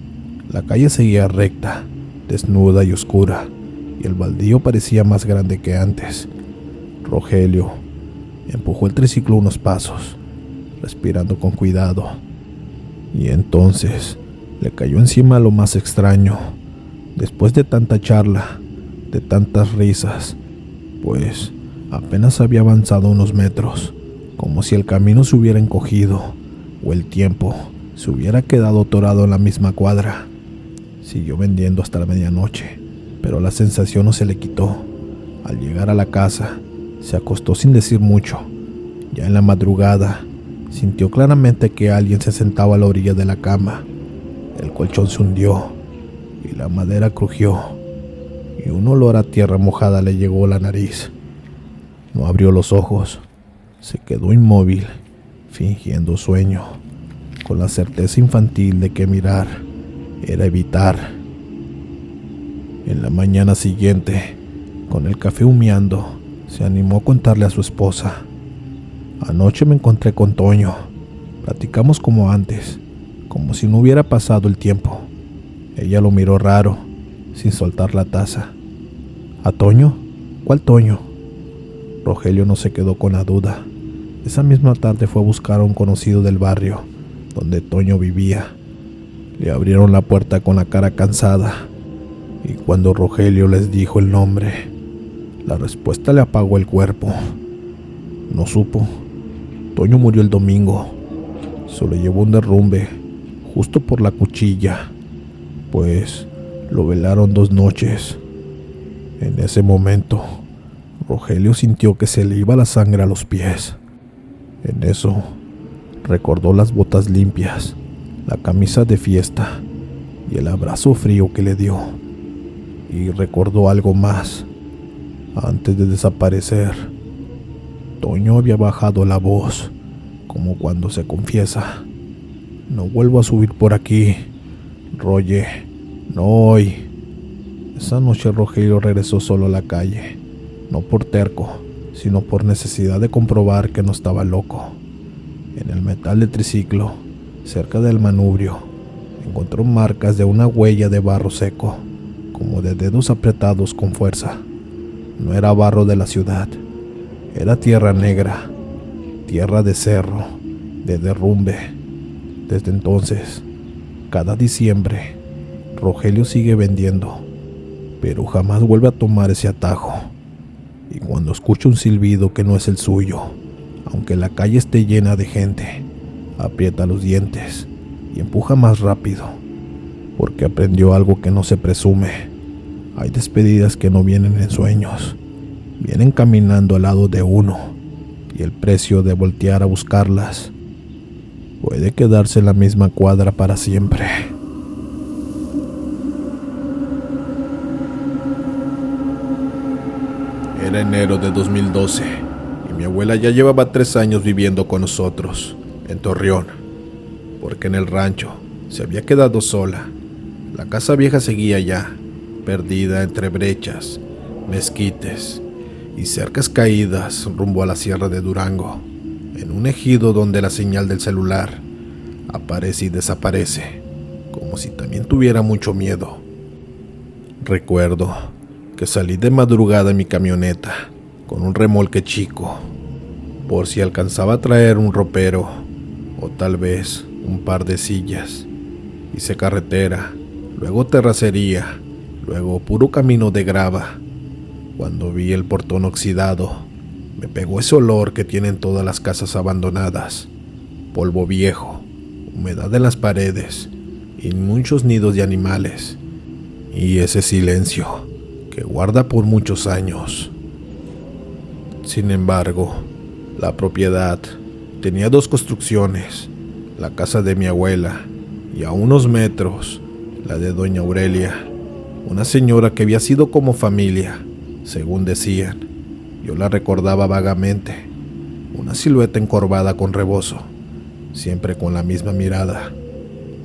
La calle seguía recta, desnuda y oscura, y el baldío parecía más grande que antes. Rogelio empujó el triciclo unos pasos, respirando con cuidado, y entonces le cayó encima lo más extraño. Después de tanta charla, de tantas risas, pues apenas había avanzado unos metros, como si el camino se hubiera encogido o el tiempo se hubiera quedado atorado en la misma cuadra. Siguió vendiendo hasta la medianoche, pero la sensación no se le quitó. Al llegar a la casa, se acostó sin decir mucho. Ya en la madrugada, sintió claramente que alguien se sentaba a la orilla de la cama. El colchón se hundió y la madera crujió, y un olor a tierra mojada le llegó a la nariz. No abrió los ojos, se quedó inmóvil, fingiendo sueño, con la certeza infantil de que mirar era evitar. En la mañana siguiente, con el café humeando, se animó a contarle a su esposa. Anoche me encontré con Toño. Platicamos como antes, como si no hubiera pasado el tiempo. Ella lo miró raro, sin soltar la taza. ¿A Toño? ¿Cuál Toño? Rogelio no se quedó con la duda. Esa misma tarde fue a buscar a un conocido del barrio, donde Toño vivía. Le abrieron la puerta con la cara cansada, y cuando Rogelio les dijo el nombre, la respuesta le apagó el cuerpo. No supo. Toño murió el domingo. Se lo llevó un derrumbe, justo por la cuchilla, pues lo velaron 2 noches. En ese momento, Rogelio sintió que se le iba la sangre a los pies. En eso, recordó las botas limpias, la camisa de fiesta y el abrazo frío que le dio. Y recordó algo más. Antes de desaparecer, Toño había bajado la voz, como cuando se confiesa. No vuelvo a subir por aquí, Roye, no hoy. Esa noche Rogelio regresó solo a la calle, no por terco, sino por necesidad de comprobar que no estaba loco. En el metal del triciclo, cerca del manubrio, encontró marcas de una huella de barro seco, como de dedos apretados con fuerza. No era barro de la ciudad, era tierra negra, tierra de cerro, de derrumbe. Desde entonces, cada diciembre, Rogelio sigue vendiendo, pero jamás vuelve a tomar ese atajo. Y cuando escucha un silbido que no es el suyo, aunque la calle esté llena de gente, aprieta los dientes y empuja más rápido, porque aprendió algo que no se presume. Hay despedidas que no vienen en sueños, vienen caminando al lado de uno, y el precio de voltear a buscarlas puede quedarse en la misma cuadra para siempre. Era enero de 2012 y mi abuela ya llevaba 3 años viviendo con nosotros, en Torreón, porque en el rancho se había quedado sola. La casa vieja seguía allá, perdida entre brechas, mezquites y cercas caídas rumbo a la sierra de Durango, en un ejido donde la señal del celular aparece y desaparece, como si también tuviera mucho miedo. Recuerdo que salí de madrugada en mi camioneta, con un remolque chico, por si alcanzaba a traer un ropero, o tal vez un par de sillas, Hice carretera, luego terracería, luego puro camino de grava. Cuando vi el portón oxidado, me pegó ese olor que tienen todas las casas abandonadas. Polvo viejo, humedad en las paredes y muchos nidos de animales. Y ese silencio que guarda por muchos años. Sin embargo, la propiedad tenía 2 construcciones, la casa de mi abuela y a unos metros la de doña Aurelia, una señora que había sido como familia, según decían. Yo la recordaba vagamente, una silueta encorvada con rebozo, siempre con la misma mirada,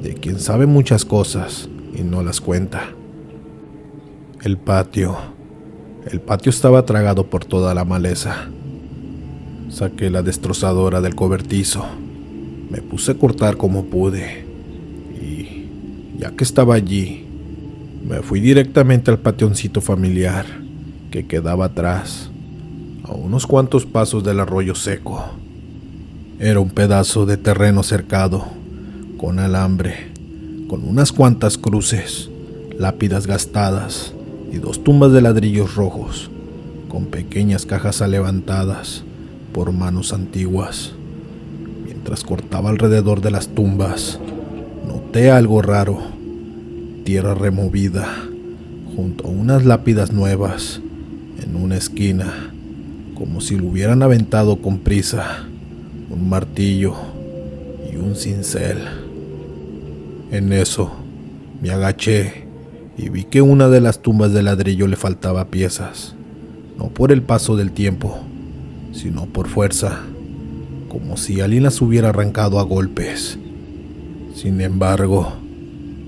de quien sabe muchas cosas y no las cuenta. El patio estaba tragado por toda la maleza. Saqué la destrozadora del cobertizo, me puse a cortar como pude y, ya que estaba allí, me fui directamente al pationcito familiar que quedaba atrás, a unos cuantos pasos del arroyo seco. Era un pedazo de terreno cercado, con alambre, con unas cuantas cruces, lápidas gastadas y 2 tumbas de ladrillos rojos, con pequeñas cajas levantadas por manos antiguas. Mientras cortaba alrededor de las tumbas, noté algo raro: tierra removida, junto a unas lápidas nuevas, en una esquina, como si lo hubieran aventado con prisa, un martillo y un cincel. En eso, me agaché y vi que una de las tumbas de ladrillo le faltaba piezas, no por el paso del tiempo, sino por fuerza, como si alguien las hubiera arrancado a golpes. Sin embargo,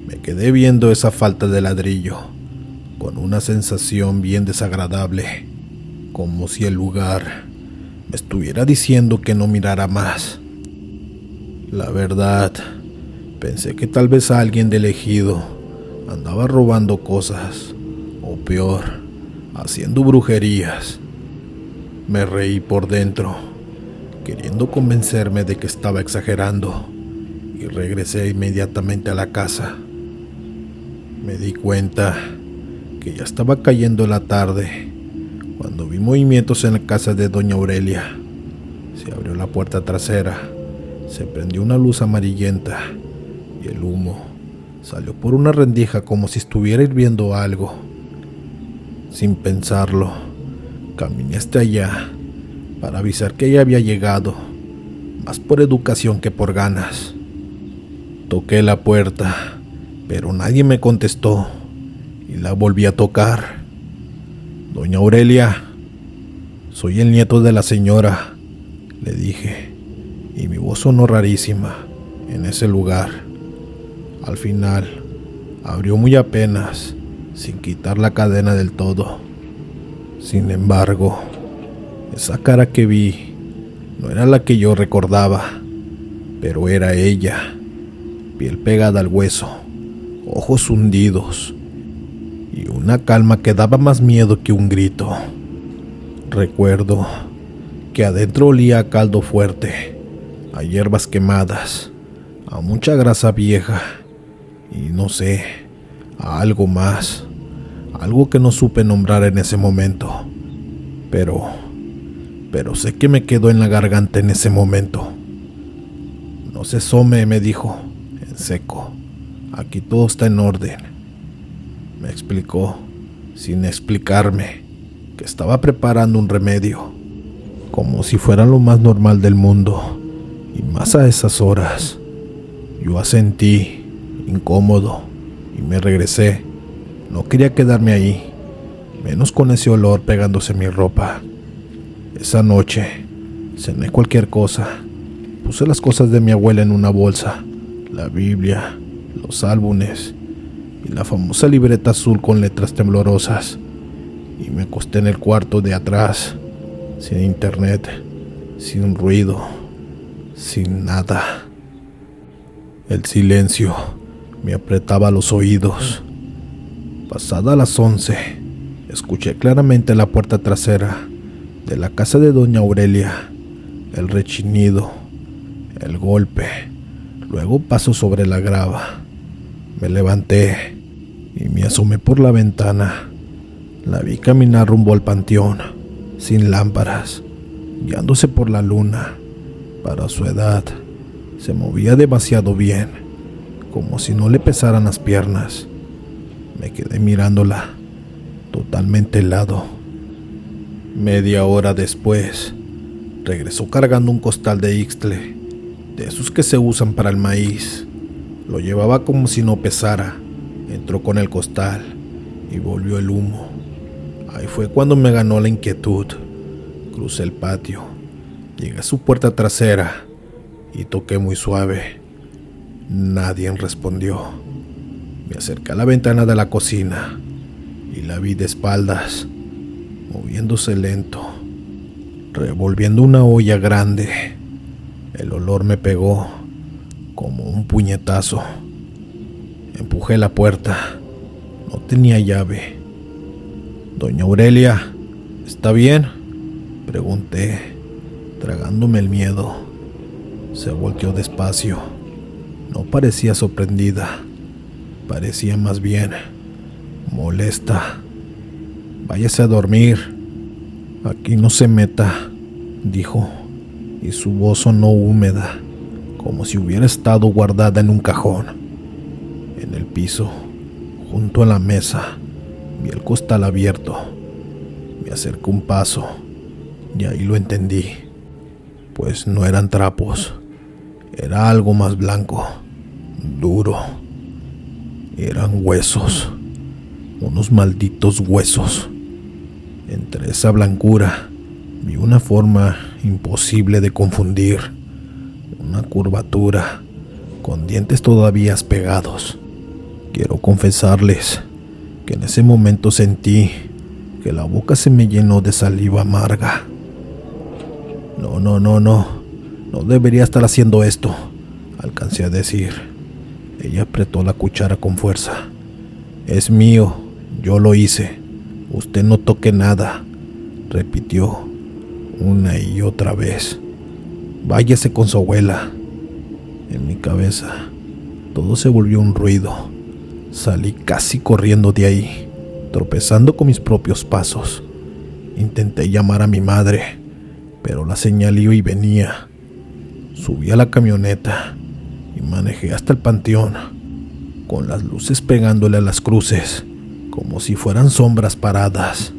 me quedé viendo esa falta de ladrillo, con una sensación bien desagradable, como si el lugar me estuviera diciendo que no mirara más. La verdad, pensé que tal vez alguien del ejido andaba robando cosas, o peor, haciendo brujerías. Me reí por dentro, queriendo convencerme de que estaba exagerando, y regresé inmediatamente a la casa. Me di cuenta que ya estaba cayendo la tarde cuando vi movimientos en la casa de doña Aurelia. Se abrió la puerta trasera, se prendió una luz amarillenta y el humo salió por una rendija como si estuviera hirviendo algo. Sin pensarlo, caminé hasta allá para avisar que ella había llegado, más por educación que por ganas. Toqué la puerta, pero nadie me contestó y la volví a tocar. Doña Aurelia, soy el nieto de la señora, le dije, y mi voz sonó rarísima en ese lugar. Al final, abrió muy apenas, sin quitar la cadena del todo. Sin embargo, esa cara que vi no era la que yo recordaba, pero era ella, piel pegada al hueso, ojos hundidos y una calma que daba más miedo que un grito. Recuerdo que adentro olía a caldo fuerte, a hierbas quemadas, a mucha grasa vieja y no sé, a algo más, algo que no supe nombrar en ese momento, pero sé que me quedó en la garganta en ese momento. No se asome, me dijo, en seco, aquí todo está en orden. Me explicó, sin explicarme, que estaba preparando un remedio, como si fuera lo más normal del mundo, y más a esas horas. Yo asentí, incómodo, y me regresé. No quería quedarme ahí, menos con ese olor pegándose a mi ropa. Esa noche cené cualquier cosa. Puse las cosas de mi abuela en una bolsa, la Biblia, los álbumes y la famosa libreta azul con letras temblorosas, y me acosté en el cuarto de atrás, sin internet, sin ruido, sin nada. El silencio me apretaba los oídos. Pasada las 11, escuché claramente la puerta trasera de la casa de doña Aurelia, el rechinido, el golpe, luego paso sobre la grava. Me levanté y me asomé por la ventana. La vi caminar rumbo al panteón, sin lámparas, guiándose por la luna. Para su edad, se movía demasiado bien, como si no le pesaran las piernas. Me quedé mirándola, totalmente helado. Media hora después, regresó cargando un costal de ixtle, de esos que se usan para el maíz. Lo llevaba como si no pesara. Entró con el costal y volvió el humo. Ahí fue cuando me ganó la inquietud. Crucé el patio, llegué a su puerta trasera y toqué muy suave. Nadie respondió. Me acerqué a la ventana de la cocina y la vi de espaldas, moviéndose lento, revolviendo una olla grande. El olor me pegó como un puñetazo. Empujé la puerta. No tenía llave. «Doña Aurelia, ¿está bien?», pregunté, tragándome el miedo. Se volteó despacio. No parecía sorprendida. Parecía más bien molesta. «Váyase a dormir. Aquí no se meta», dijo, y su voz sonó húmeda, como si hubiera estado guardada en un cajón. En el piso, junto a la mesa, vi el costal abierto. Me acerqué un paso y ahí lo entendí, pues no eran trapos, era algo más blanco, duro. Eran huesos, unos malditos huesos. Entre esa blancura vi una forma imposible de confundir, una curvatura con dientes todavía pegados. Quiero confesarles que en ese momento sentí que la boca se me llenó de saliva amarga. No debería estar haciendo esto», alcancé a decir. Ella apretó la cuchara con fuerza. «Es mío, yo lo hice. Usted no toque nada», repitió una y otra vez. «Váyase con su abuela». En mi cabeza todo se volvió un ruido. Salí casi corriendo de ahí, tropezando con mis propios pasos. Intenté llamar a mi madre, pero la señal iba y venía. Subí a la camioneta y manejé hasta el panteón, con las luces pegándole a las cruces, como si fueran sombras paradas.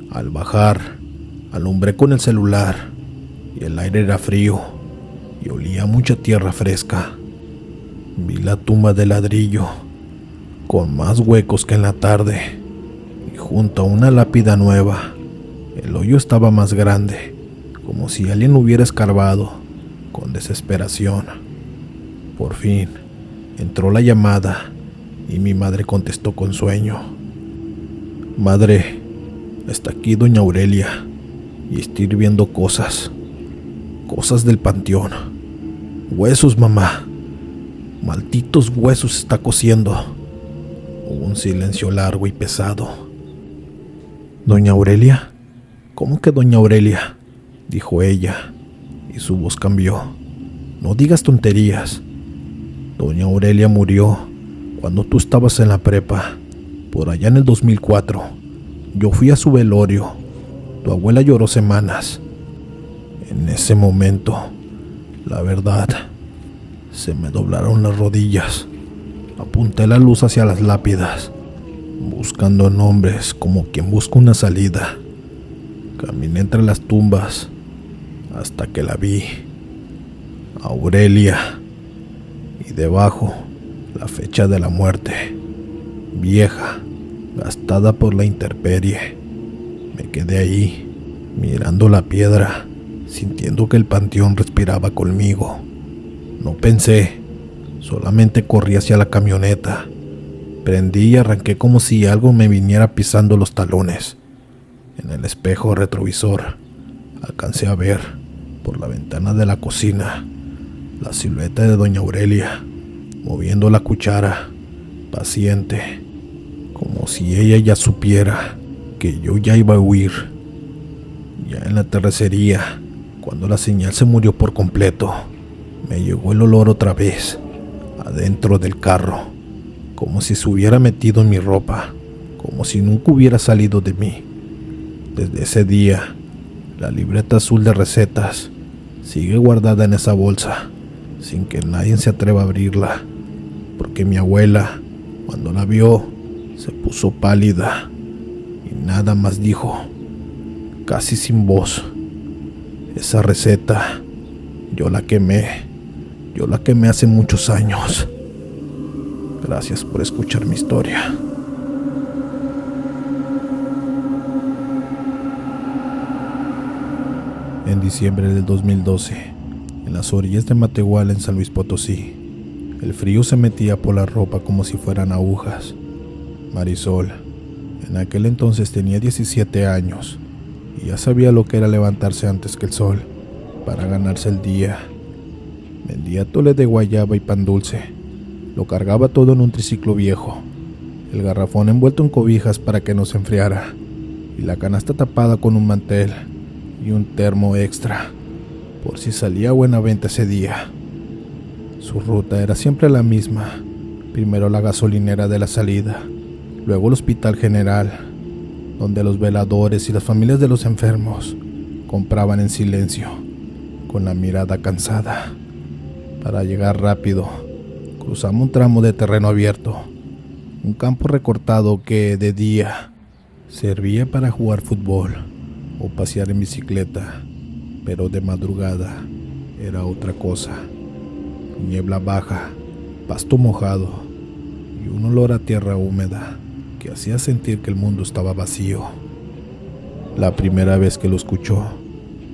Al bajar, alumbré con el celular, y el aire era frío, y olía mucha tierra fresca. Vi la tumba de ladrillo, con más huecos que en la tarde, y junto a una lápida nueva. El hoyo estaba más grande, como si alguien hubiera escarbado con desesperación. Por fin entró la llamada y mi madre contestó con sueño. «Madre, está aquí doña Aurelia y estoy viendo cosas del panteón. Huesos, mamá. Malditos huesos está cociendo». Hubo un silencio largo y pesado. «¿Doña Aurelia? ¿Cómo que doña Aurelia?», dijo ella, y su voz cambió. «No digas tonterías. Doña Aurelia murió cuando tú estabas en la prepa, por allá en el 2004. Yo fui a su velorio. Tu abuela lloró semanas». En ese momento, la verdad, se me doblaron las rodillas. Apunté la luz hacia las lápidas, buscando nombres como quien busca una salida. Caminé entre las tumbas hasta que la vi. Aurelia. Y debajo, la fecha de la muerte. Vieja, gastada por la intemperie. Me quedé ahí, mirando la piedra, sintiendo que el panteón respiraba conmigo. No pensé, solamente corrí hacia la camioneta. Prendí y arranqué como si algo me viniera pisando los talones. En el espejo retrovisor alcancé a ver, por la ventana de la cocina, la silueta de doña Aurelia, moviendo la cuchara, paciente, como si ella ya supiera que yo ya iba a huir. Ya en la terracería, cuando la señal se murió por completo, me llegó el olor otra vez, adentro del carro. como si se hubiera metido en mi ropa, como si nunca hubiera salido de mí. Desde ese día, la libreta azul de recetas sigue guardada en esa bolsa, sin que nadie se atreva a abrirla, porque mi abuela, cuando la vio, se puso pálida y nada más dijo, casi sin voz: esa receta, yo la quemé hace muchos años. Gracias por escuchar mi historia. En diciembre del 2012, en las orillas de Matehuala, en San Luis Potosí, el frío se metía por la ropa como si fueran agujas. Marisol, en aquel entonces tenía 17 años y ya sabía lo que era levantarse antes que el sol para ganarse el día. Vendía atole de guayaba y pan dulce. Lo cargaba todo en un triciclo viejo, el garrafón envuelto en cobijas para que no se enfriara, y la canasta tapada con un mantel y un termo extra, por si salía buena venta ese día. Su ruta era siempre la misma: primero la gasolinera de la salida, luego el hospital general, donde los veladores y las familias de los enfermos compraban en silencio, con la mirada cansada. Para llegar rápido, cruzamos un tramo de terreno abierto, un campo recortado que de día servía para jugar fútbol o pasear en bicicleta, pero de madrugada era otra cosa. Niebla baja, pasto mojado y un olor a tierra húmeda que hacía sentir que el mundo estaba vacío. La primera vez que lo escuchó,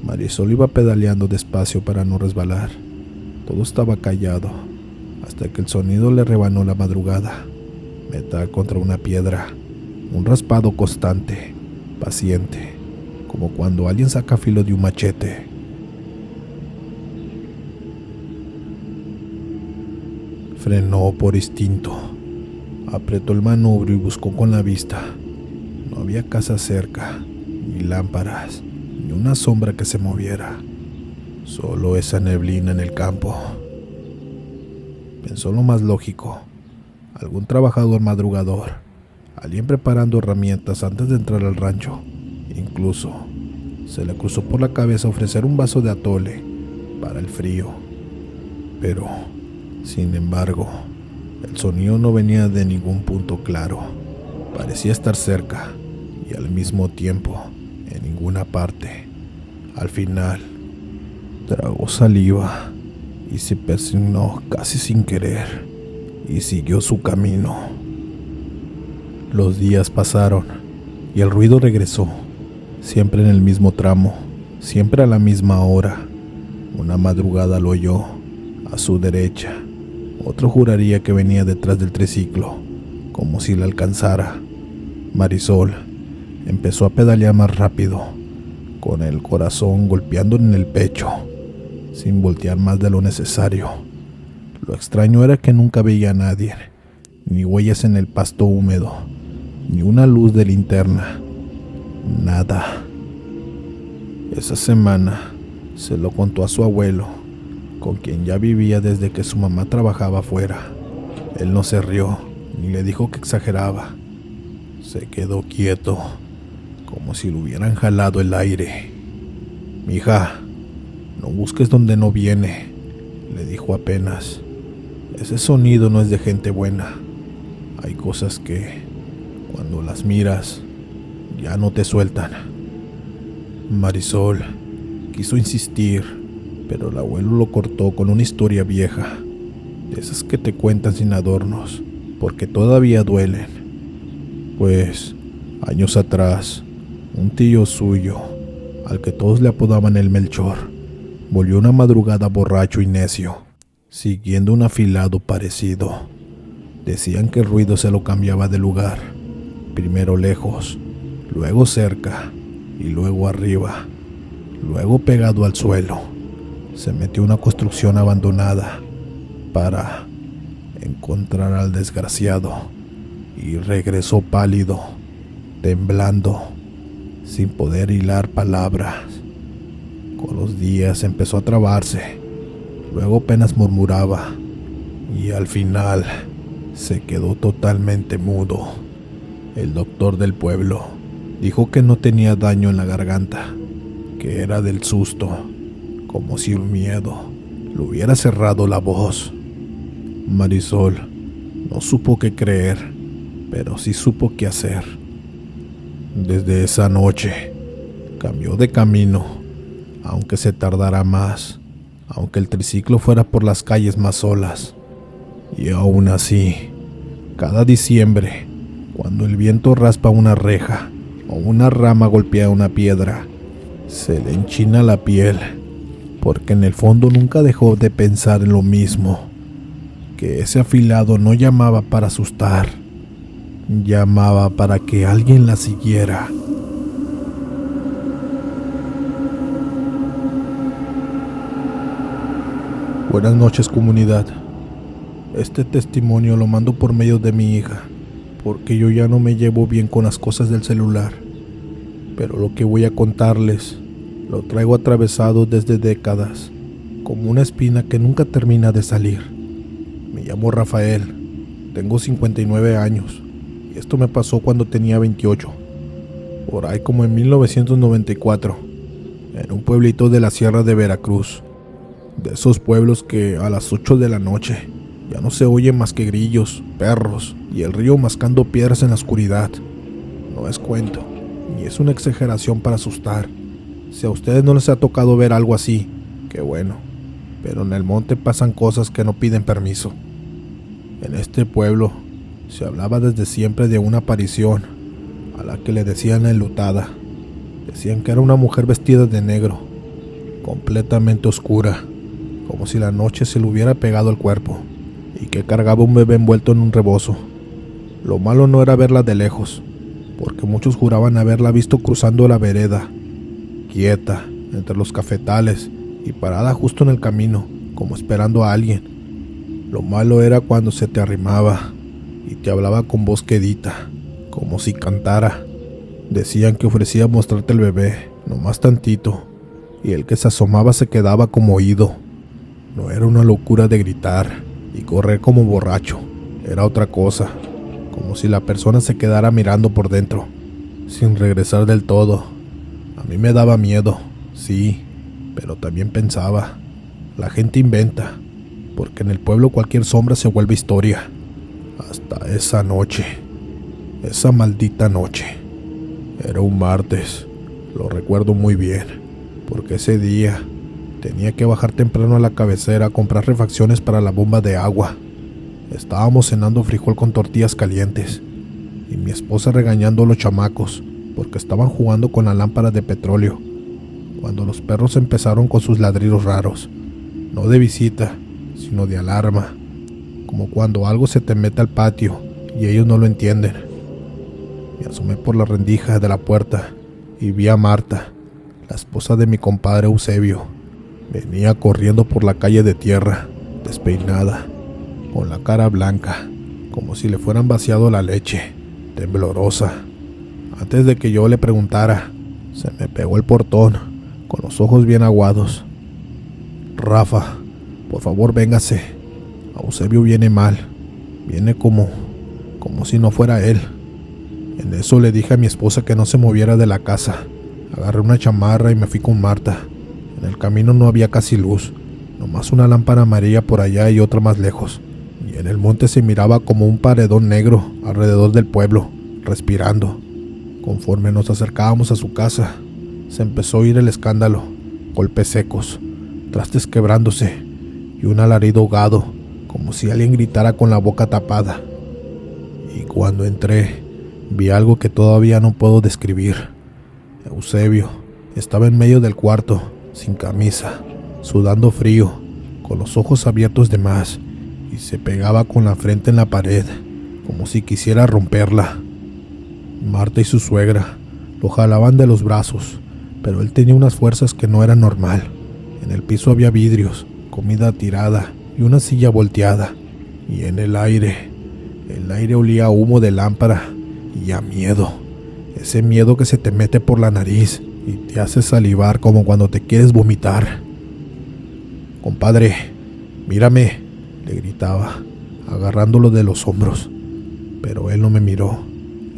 Marisol iba pedaleando despacio para no resbalar. Todo estaba callado, hasta que el sonido le rebanó la madrugada. Metal contra una piedra, un raspado constante, paciente, como cuando alguien saca filo de un machete. Frenó por instinto, apretó el manubrio y buscó con la vista. No había casa cerca, ni lámparas, ni una sombra que se moviera. Solo esa neblina en el campo. Pensó lo más lógico: algún trabajador madrugador, alguien preparando herramientas antes de entrar al rancho. Incluso se le cruzó por la cabeza ofrecer un vaso de atole para el frío. Pero, sin embargo, el sonido no venía de ningún punto claro. Parecía estar cerca y al mismo tiempo en ninguna parte. Al final, tragó saliva y se persignó casi sin querer y siguió su camino. Los días pasaron y el ruido regresó, siempre en el mismo tramo, siempre a la misma hora. Una madrugada lo oyó a su derecha. Otro juraría que venía detrás del triciclo, como si la alcanzara. Marisol empezó a pedalear más rápido, con el corazón golpeando en el pecho, sin voltear más de lo necesario. Lo extraño era que nunca veía a nadie, ni huellas en el pasto húmedo, ni una luz de linterna, nada. Esa semana se lo contó a su abuelo, con quien ya vivía desde que su mamá trabajaba afuera. Él no se rió, ni le dijo que exageraba. Se quedó quieto, como si le hubieran jalado el aire. «Mija, no busques donde no viene», le dijo apenas. «Ese sonido no es de gente buena. Hay cosas que, cuando las miras, ya no te sueltan». Marisol quiso insistir, pero el abuelo lo cortó con una historia vieja, de esas que te cuentan sin adornos, porque todavía duelen. Pues, años atrás, un tío suyo, al que todos le apodaban el Melchor, volvió una madrugada borracho y necio, siguiendo un afilado parecido. Decían que el ruido se lo cambiaba de lugar, primero lejos, luego cerca y luego arriba, luego pegado al suelo. Se metió a una construcción abandonada para encontrar al desgraciado y regresó pálido, temblando, sin poder hilar palabras. Con los días empezó a trabarse, luego apenas murmuraba y al final se quedó totalmente mudo. El doctor del pueblo dijo que no tenía daño en la garganta, que era del susto, como si un miedo le hubiera cerrado la voz. Marisol no supo qué creer, pero sí supo qué hacer. Desde esa noche cambió de camino, aunque se tardara más, aunque el triciclo fuera por las calles más solas. Y aún así, cada diciembre, cuando el viento raspa una reja o una rama golpea una piedra, se le enchina la piel, porque en el fondo nunca dejó de pensar en lo mismo, que ese afilado no llamaba para asustar, llamaba para que alguien la siguiera. Buenas noches, comunidad. Este testimonio lo mando por medio de mi hija, porque yo ya no me llevo bien con las cosas del celular. Pero lo que voy a contarles lo traigo atravesado desde décadas, como una espina que nunca termina de salir. Me llamo Rafael, tengo 59 años, y esto me pasó cuando tenía 28, por ahí como en 1994, en un pueblito de la sierra de Veracruz, de esos pueblos que a las 8 de la noche ya no se oye más que grillos, perros y el río mascando piedras en la oscuridad. No es cuento, ni es una exageración para asustar. Si a ustedes no les ha tocado ver algo así, qué bueno, pero en el monte pasan cosas que no piden permiso. En este pueblo se hablaba desde siempre de una aparición a la que le decían la enlutada. Decían que era una mujer vestida de negro, completamente oscura, como si la noche se le hubiera pegado al cuerpo, y que cargaba un bebé envuelto en un rebozo. Lo malo no era verla de lejos, porque muchos juraban haberla visto cruzando la vereda, quieta, entre los cafetales, y parada justo en el camino, como esperando a alguien. Lo malo era cuando se te arrimaba, y te hablaba con voz quedita, como si cantara. Decían que ofrecía mostrarte el bebé, nomás tantito, y el que se asomaba se quedaba como oído. No era una locura de gritar y correr como borracho, era otra cosa, como si la persona se quedara mirando por dentro, sin regresar del todo. A mí me daba miedo, sí, pero también pensaba, la gente inventa, porque en el pueblo cualquier sombra se vuelve historia. Hasta esa noche, esa maldita noche. Era un martes, lo recuerdo muy bien, porque ese día tenía que bajar temprano a la cabecera a comprar refacciones para la bomba de agua. Estábamos cenando frijol con tortillas calientes, y mi esposa regañando a los chamacos, porque estaban jugando con la lámpara de petróleo, cuando los perros empezaron con sus ladridos raros, no de visita, sino de alarma, como cuando algo se te mete al patio, y ellos no lo entienden. Me asomé por la rendija de la puerta, y vi a Marta, la esposa de mi compadre Eusebio. Venía corriendo por la calle de tierra, despeinada, con la cara blanca, como si le fueran vaciado la leche, temblorosa. Antes de que yo le preguntara, se me pegó el portón, con los ojos bien aguados. Rafa, por favor véngase, Eusebio viene mal, viene como si no fuera él. En eso le dije a mi esposa que no se moviera de la casa. Agarré una chamarra y me fui con Marta. En el camino no había casi luz, nomás una lámpara amarilla por allá y otra más lejos, y en el monte se miraba como un paredón negro alrededor del pueblo, respirando. Conforme nos acercábamos a su casa, se empezó a oír el escándalo, golpes secos, trastes quebrándose y un alarido ahogado, como si alguien gritara con la boca tapada. Y cuando entré, vi algo que todavía no puedo describir. Eusebio estaba en medio del cuarto, sin camisa, sudando frío, con los ojos abiertos de más, y se pegaba con la frente en la pared, como si quisiera romperla. Marta y su suegra lo jalaban de los brazos, pero él tenía unas fuerzas que no eran normal. En el piso había vidrios, comida tirada y una silla volteada, y en el aire olía a humo de lámpara y a miedo, ese miedo que se te mete por la nariz y te hace salivar como cuando te quieres vomitar. Compadre, mírame, le gritaba, agarrándolo de los hombros, pero él no me miró.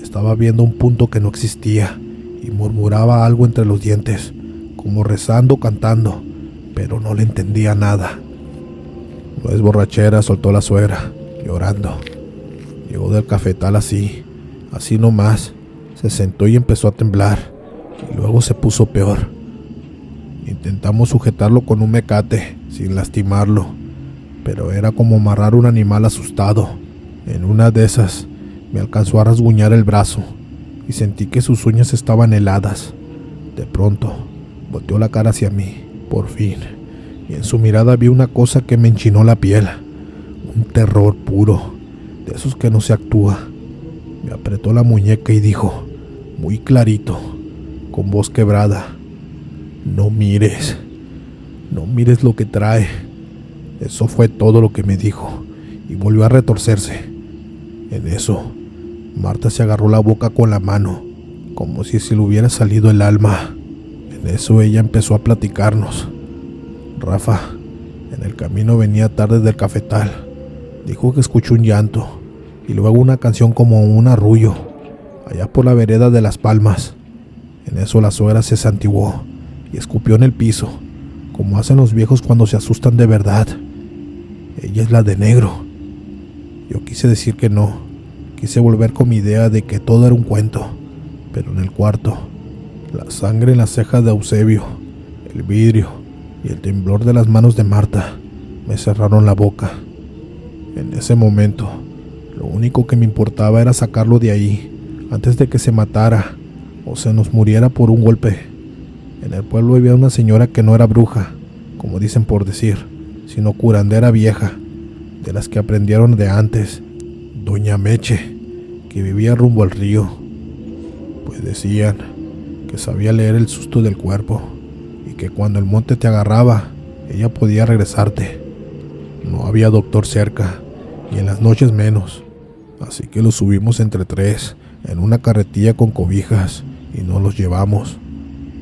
Estaba viendo un punto que no existía y murmuraba algo entre los dientes, como rezando o cantando, pero no le entendía nada. No es borrachera, soltó la suegra, llorando. Llegó del cafetal así nomás, se sentó y empezó a temblar, y luego se puso peor. Intentamos sujetarlo con un mecate, sin lastimarlo, pero era como amarrar un animal asustado. En una de esas, me alcanzó a rasguñar el brazo, y sentí que sus uñas estaban heladas. De pronto, volteó la cara hacia mí, por fin, y en su mirada vi una cosa que me enchinó la piel. Un terror puro, de esos que no se actúa. Me apretó la muñeca y dijo, muy clarito, con voz quebrada: no mires lo que trae. Eso fue todo lo que me dijo, y volvió a retorcerse. En eso, Marta se agarró la boca con la mano, como si se le hubiera salido el alma. En eso ella empezó a platicarnos. Rafa, en el camino venía tarde del cafetal. Dijo que escuchó un llanto, y luego una canción como un arrullo, allá por la vereda de Las Palmas. En eso la suegra se santiguó y escupió en el piso, como hacen los viejos cuando se asustan de verdad. Ella es la de negro. Yo quise decir que no, quise volver con mi idea de que todo era un cuento, pero en el cuarto, la sangre en las cejas de Eusebio, el vidrio y el temblor de las manos de Marta me cerraron la boca. En ese momento, lo único que me importaba era sacarlo de ahí, antes de que se matara o se nos muriera por un golpe. En el pueblo había una señora que no era bruja, como dicen por decir, sino curandera vieja, de las que aprendieron de antes, doña Meche, que vivía rumbo al río. Pues decían que sabía leer el susto del cuerpo, y que cuando el monte te agarraba, ella podía regresarte. No había doctor cerca, y en las noches menos, así que los subimos entre tres, en una carretilla con cobijas, y nos los llevamos.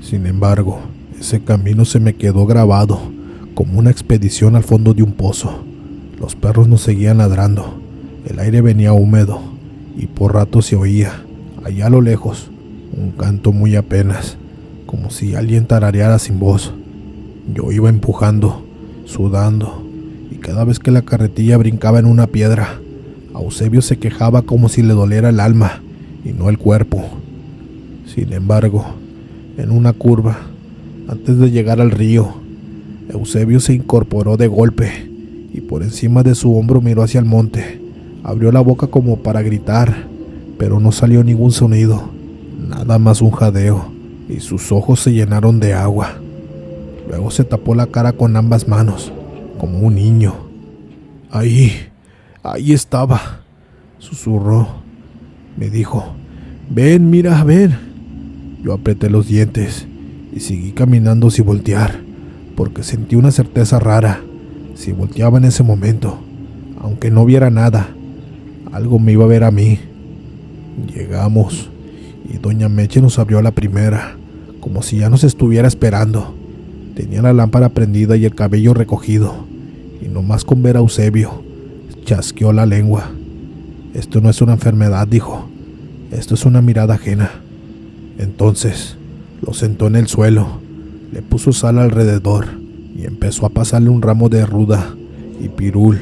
Sin embargo, ese camino se me quedó grabado, como una expedición al fondo de un pozo. Los perros nos seguían ladrando, el aire venía húmedo, y por rato se oía, allá a lo lejos, un canto muy apenas, como si alguien tarareara sin voz. Yo iba empujando, sudando, y cada vez que la carretilla brincaba en una piedra, Eusebio se quejaba como si le doliera el alma, y no el cuerpo. Sin embargo, en una curva, antes de llegar al río, Eusebio se incorporó de golpe, y por encima de su hombro miró hacia el monte. Abrió la boca como para gritar, pero no salió ningún sonido, nada más un jadeo, y sus ojos se llenaron de agua. Luego se tapó la cara con ambas manos, como un niño. Ahí estaba, susurró. Me dijo, ven, mira, ven. Yo apreté los dientes y seguí caminando sin voltear, porque sentí una certeza rara. Si volteaba en ese momento, aunque no viera nada, algo me iba a ver a mí. Llegamos, y doña Meche nos abrió a la primera, como si ya nos estuviera esperando. Tenía la lámpara prendida y el cabello recogido, y nomás con ver a Eusebio, chasqueó la lengua. Esto no es una enfermedad, dijo. Esto es una mirada ajena. Entonces, lo sentó en el suelo, le puso sal alrededor, y empezó a pasarle un ramo de ruda y pirul,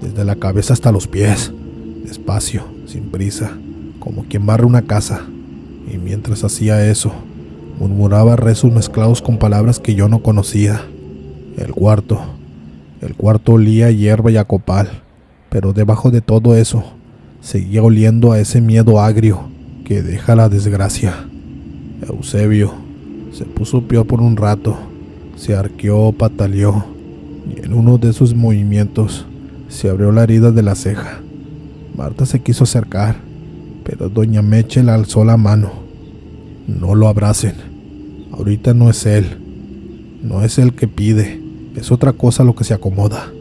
desde la cabeza hasta los pies, despacio, sin prisa, como quien barre una casa. Y mientras hacía eso, murmuraba rezos mezclados con palabras que yo no conocía. El cuarto olía a hierba y a copal, pero debajo de todo eso, seguía oliendo a ese miedo agrio que deja la desgracia. Eusebio se puso peor por un rato, se arqueó, pataleó, y en uno de esos movimientos se abrió la herida de la ceja. Marta se quiso acercar, pero doña Meche le alzó la mano. No lo abracen, ahorita no es él que pide, es otra cosa lo que se acomoda.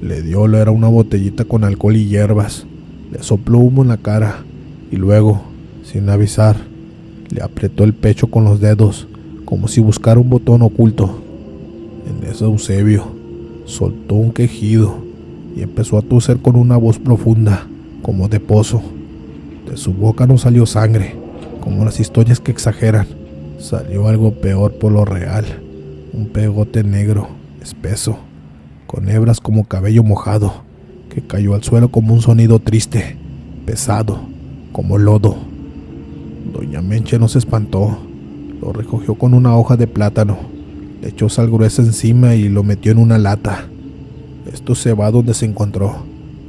Le dio olor a una botellita con alcohol y hierbas, le sopló humo en la cara, y luego, sin avisar, le apretó el pecho con los dedos, como si buscara un botón oculto. En eso Eusebio soltó un quejido, y empezó a toser con una voz profunda, como de pozo. De su boca no salió sangre, como las historias que exageran. Salió algo peor por lo real, un pegote negro, espeso, con hebras como cabello mojado, que cayó al suelo como un sonido triste, pesado, como lodo. Doña Menche no se espantó, lo recogió con una hoja de plátano, le echó sal gruesa encima y lo metió en una lata. «Esto se va donde se encontró»,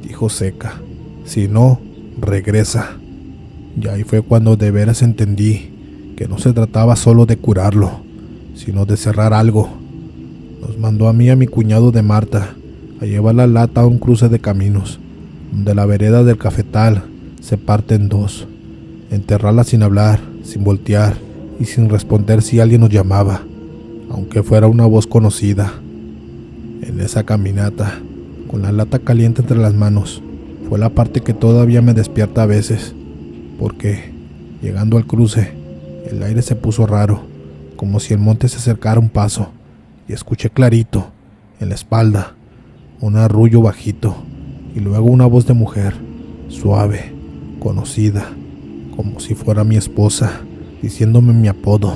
dijo seca. «Si no, regresa». Y ahí fue cuando de veras entendí que no se trataba solo de curarlo, sino de cerrar algo. Nos mandó a mí y a mi cuñado de Marta a llevar la lata a un cruce de caminos, donde la vereda del cafetal se parte en dos. Enterrarla sin hablar, sin voltear y sin responder si alguien nos llamaba, aunque fuera una voz conocida. En esa caminata, con la lata caliente entre las manos, fue la parte que todavía me despierta a veces, porque, llegando al cruce, el aire se puso raro, como si el monte se acercara un paso, y escuché clarito, en la espalda, un arrullo bajito, y luego una voz de mujer, suave, conocida, como si fuera mi esposa, diciéndome mi apodo.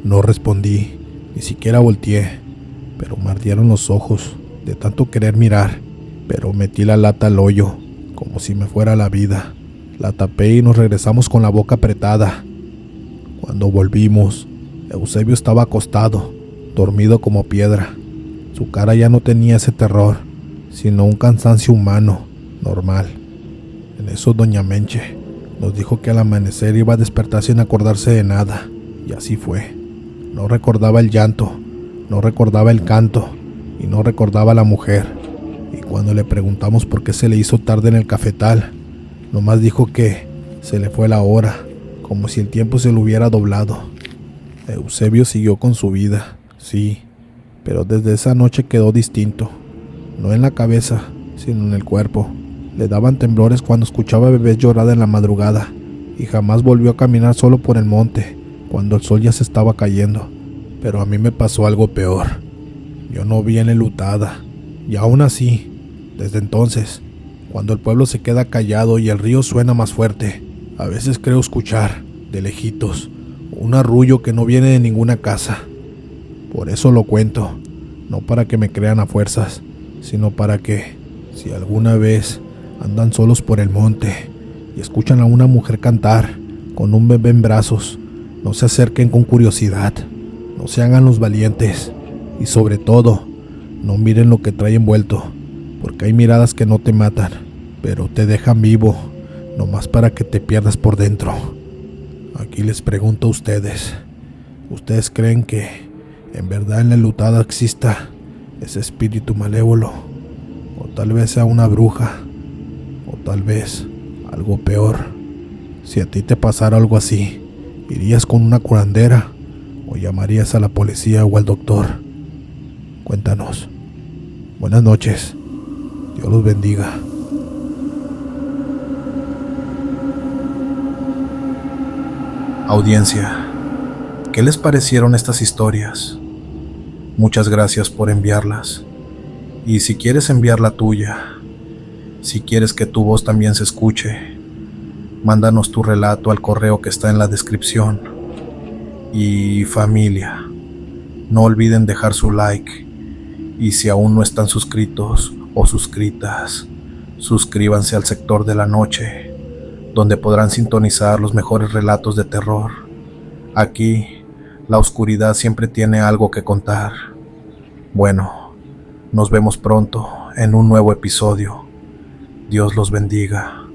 No respondí, ni siquiera volteé, pero me ardieron los ojos de tanto querer mirar, pero metí la lata al hoyo, como si me fuera la vida. La tapé y nos regresamos con la boca apretada. Cuando volvimos, Eusebio estaba acostado, dormido como piedra. Su cara ya no tenía ese terror, sino un cansancio humano, normal. En eso doña Menche nos dijo que al amanecer iba a despertar sin acordarse de nada, y así fue. No recordaba el llanto, no recordaba el canto, y no recordaba a la mujer. Y cuando le preguntamos por qué se le hizo tarde en el cafetal, nomás dijo que se le fue la hora, como si el tiempo se le hubiera doblado. Eusebio siguió con su vida, sí, pero desde esa noche quedó distinto. No en la cabeza, sino en el cuerpo. Le daban temblores cuando escuchaba bebés llorar en la madrugada, y jamás volvió a caminar solo por el monte, cuando el sol ya se estaba cayendo. Pero a mí me pasó algo peor. Yo no vi en enlutada, y aún así, desde entonces, cuando el pueblo se queda callado y el río suena más fuerte, a veces creo escuchar, de lejitos, un arrullo que no viene de ninguna casa. Por eso lo cuento, no para que me crean a fuerzas, sino para que, si alguna vez andan solos por el monte y escuchan a una mujer cantar con un bebé en brazos, no se acerquen con curiosidad, no se hagan los valientes y sobre todo, no miren lo que trae envuelto, porque hay miradas que no te matan, pero te dejan vivo, nomás para que te pierdas por dentro. Aquí les pregunto a ustedes, ¿ustedes creen que en verdad en la enlutada exista ese espíritu malévolo? O tal vez sea una bruja, o tal vez algo peor. Si a ti te pasara algo así, ¿irías con una curandera o llamarías a la policía o al doctor? Cuéntanos. Buenas noches. Dios los bendiga. Audiencia, ¿qué les parecieron estas historias? Muchas gracias por enviarlas. Y si quieres enviar la tuya, si quieres que tu voz también se escuche, mándanos tu relato al correo que está en la descripción. Y familia, no olviden dejar su like. Y si aún no están suscritos o suscritas, suscríbanse al Sector de la Noche, donde podrán sintonizar los mejores relatos de terror. Aquí, la oscuridad siempre tiene algo que contar. Bueno, nos vemos pronto en un nuevo episodio. Dios los bendiga.